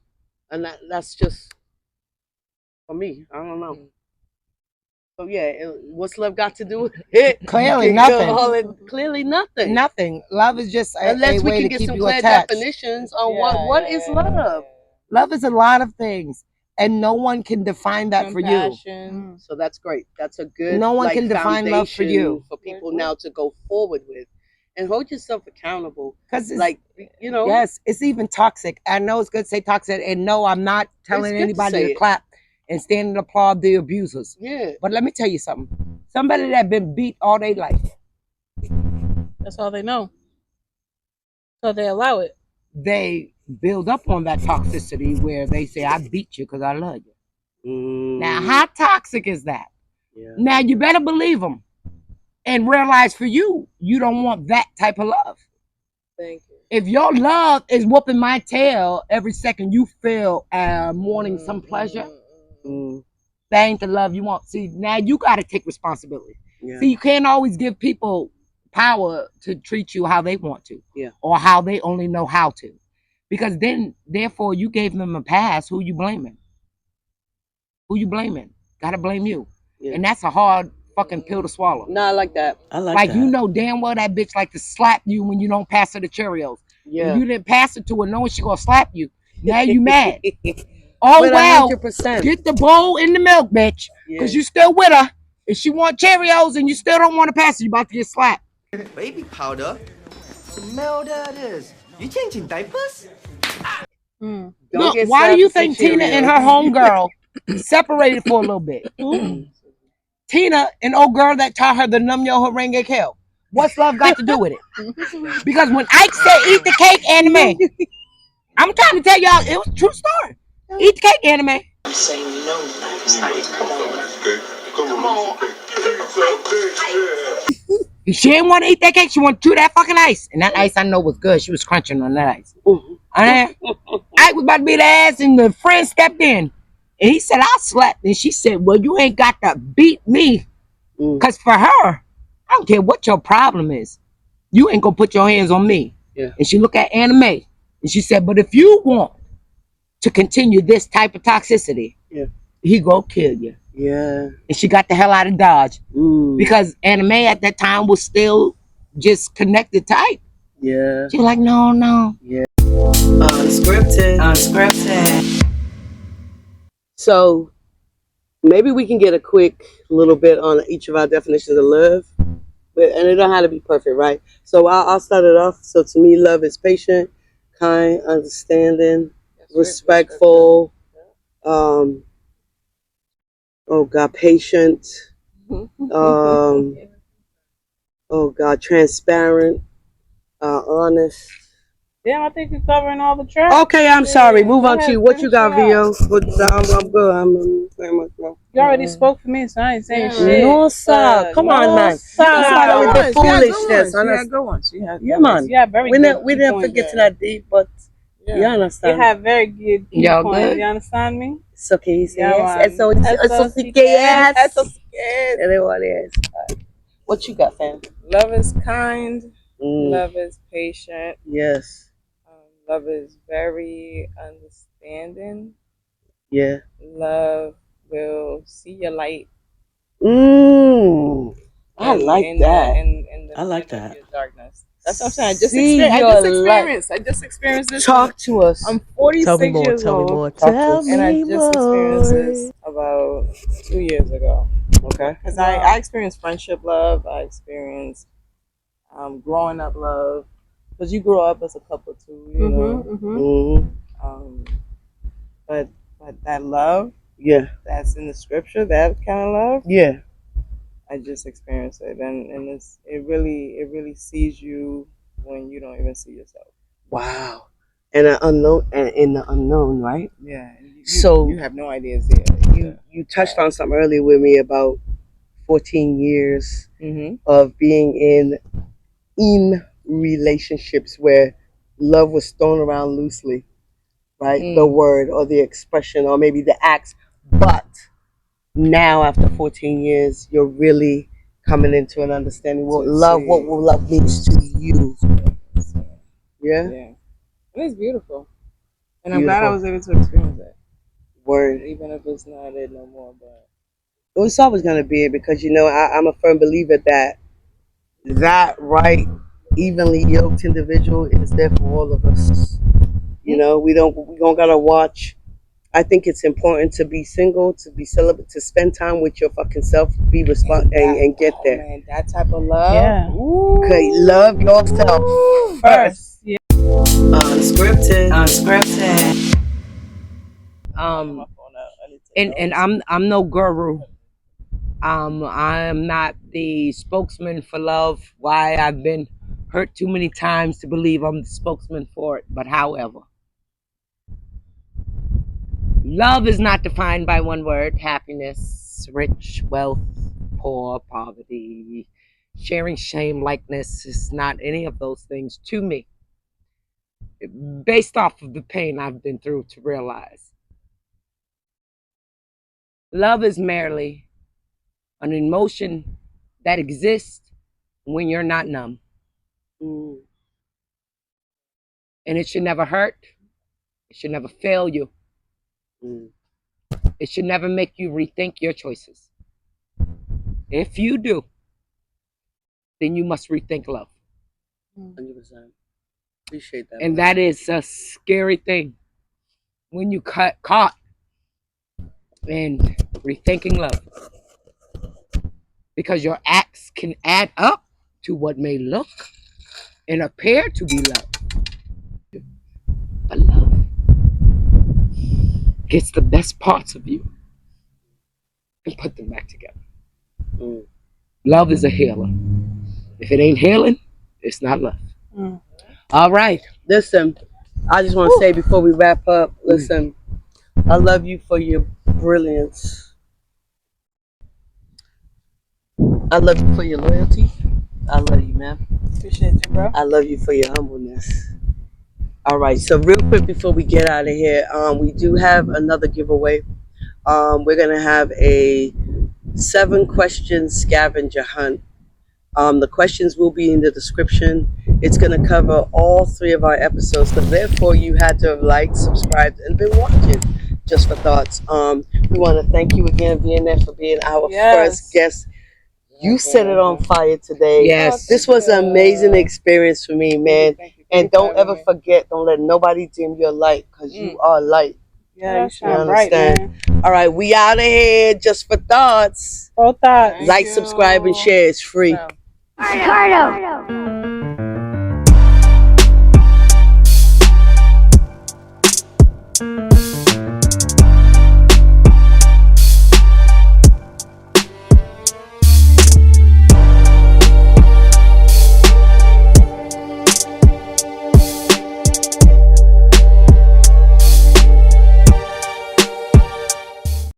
And that's just for me. I don't know. So yeah, what's love got to do with it? Clearly nothing. Clearly nothing. Nothing. Love is just unless we way can to get keep some you clear attached. definitions on what is love. Love is a lot of things, and no one can define that for you. So that's great. That's a good. No one can define love for you. For people now to go forward with, and hold yourself accountable. Because like you know. Yes, it's even toxic. I know it's good to say toxic, and no, I'm not telling anybody to clap and stand and applaud the abusers. Yeah. But let me tell you something. Somebody that been beat all their life. That's all they know. So they allow it. They build up on that toxicity where they say, I beat you because I love you. Now, how toxic is that? Yeah. Now, you better believe them and realize for you, you don't want that type of love. Thank you. If your love is whooping my tail every second you feel morning some pleasure, that ain't the love you want. See, now you got to take responsibility. Yeah. See, you can't always give people power to treat you how they want to, or how they only know how to, because then, therefore, you gave them a pass. Who you blaming? Who you blaming? Gotta blame you, and that's a hard fucking pill to swallow. No, I like that. I like that. You know damn well that bitch like to slap you when you don't pass her the Cheerios. Yeah. You didn't pass it to her knowing she gonna slap you. Now you mad. Oh, but well, 100%. Get the bowl in the milk, bitch. Because you still with her. If she want Cheerios and you still don't want to pass it, you about to get slapped. Baby powder? Smell that is. You changing diapers? Look, why do you think Tina and her homegirl separated for a little bit? Tina, an old girl that taught her the Numyo Harenge Kale. What's love got to do with it? Because when Ike said eat the cake, anime, I'm trying to tell y'all, it was a true story. Eat the cake, anime. I'm saying no last night. Come on. She didn't want to eat that cake. She wanted to chew that fucking ice. And that ice I know was good. She was crunching on that ice. Ike was about to beat her ass and the friend stepped in. And he said, I slept. And she said, well, you ain't got to beat me. Because for her, I don't care what your problem is. You ain't going to put your hands on me. Yeah. And she looked at anime. And she said, but if you want to continue this type of toxicity, he go kill you. Yeah. And she got the hell out of Dodge. Because anime at that time was still just connected tight. Yeah. She was like, no. Yeah. Unscripted. So maybe we can get a quick little bit on each of our definitions of love. And it don't have to be perfect, right? So I'll start it off. So to me, love is patient, kind, understanding, respectful, patient, transparent, honest. Damn, I think you're covering all the tracks. Okay, I'm sorry. Move on to you. What you got, Vio? I'm good. I'm very much well. You already spoke for me, so I ain't saying shit. No, sir. Come on, man. Start with the foolishness. You had good ones. Yeah, man. Yeah, very we good. We didn't forget to that deep, but you understand. You have very good Y'all points. good? You understand me? It's okay. Yes. Everyone is. What you got, fam? Love is kind. Love is patient. Yes. Love is very understanding. Yeah. Love will see your light. I like that. I like that. Darkness. That's what I'm saying. I just experienced this. Talk to us. I'm 46 years old. Tell me more. And I just experienced this about 2 years ago. Okay. Because I experienced friendship love. I experienced growing up love. Because you grow up as a couple too, you know. But that love, that's in the scripture, that kind of love, I just experienced it, and it really sees you when you don't even see yourself. Wow, and in the unknown, right? Yeah. So you have no idea it's there. You touched on something earlier with me about 14 years of being in relationships where love was thrown around loosely, right? The word or the expression or maybe the acts. But now after 14 years, you're really coming into an understanding what love means to you. Yeah? Yeah. And it's beautiful. And I'm glad I was able to experience that. Word. Even if it's not it no more, but it's always gonna be it because I'm a firm believer that right evenly yoked individual is there for all of us. We don't gotta watch. I think it's important to be single, to be celibate, to spend time with your fucking self, be responsible and get there. Man, that type of love. Yeah. Okay, love yourself first. Yeah. Unscripted. And I'm no guru. I'm not the spokesman for love. Why I've been hurt too many times to believe I'm the spokesman for it. But however, love is not defined by one word: happiness, rich, wealth, poor, poverty, sharing, shame, likeness. It's not any of those things to me. based off of the pain I've been through, to realize love is merely an emotion that exists when you're not numb. And it should never hurt. It should never fail you. It should never make you rethink your choices. If you do, then you must rethink love. 100%. Appreciate that. And that is a scary thing when you caught in rethinking love. Because your acts can add up to what may look and appear to be love. But love gets the best parts of you and put them back together. Love is a healer. If it ain't healing, it's not love. All right. Listen, I just want to say before we wrap up, listen, I love you for your brilliance. I love you for your loyalty. I love you, man. Appreciate you, bro. I love you for your humbleness. All right, so real quick before we get out of here, we do have another giveaway. We're going to have a 7-question scavenger hunt. The questions will be in the description. It's going to cover all 3 of our episodes. So therefore, you had to have liked, subscribed, and been watching Just for Thoughts. We want to thank you again, Vionet, for being our first guest. You set it on fire today. Yes. This was an amazing experience for me, man. And don't ever forget, don't let nobody dim your light, because you are light. Yeah, you You shine bright, understand? man. All right, we out of here. Just for Thoughts. All thoughts. Like, subscribe, and share. It's free. Ricardo!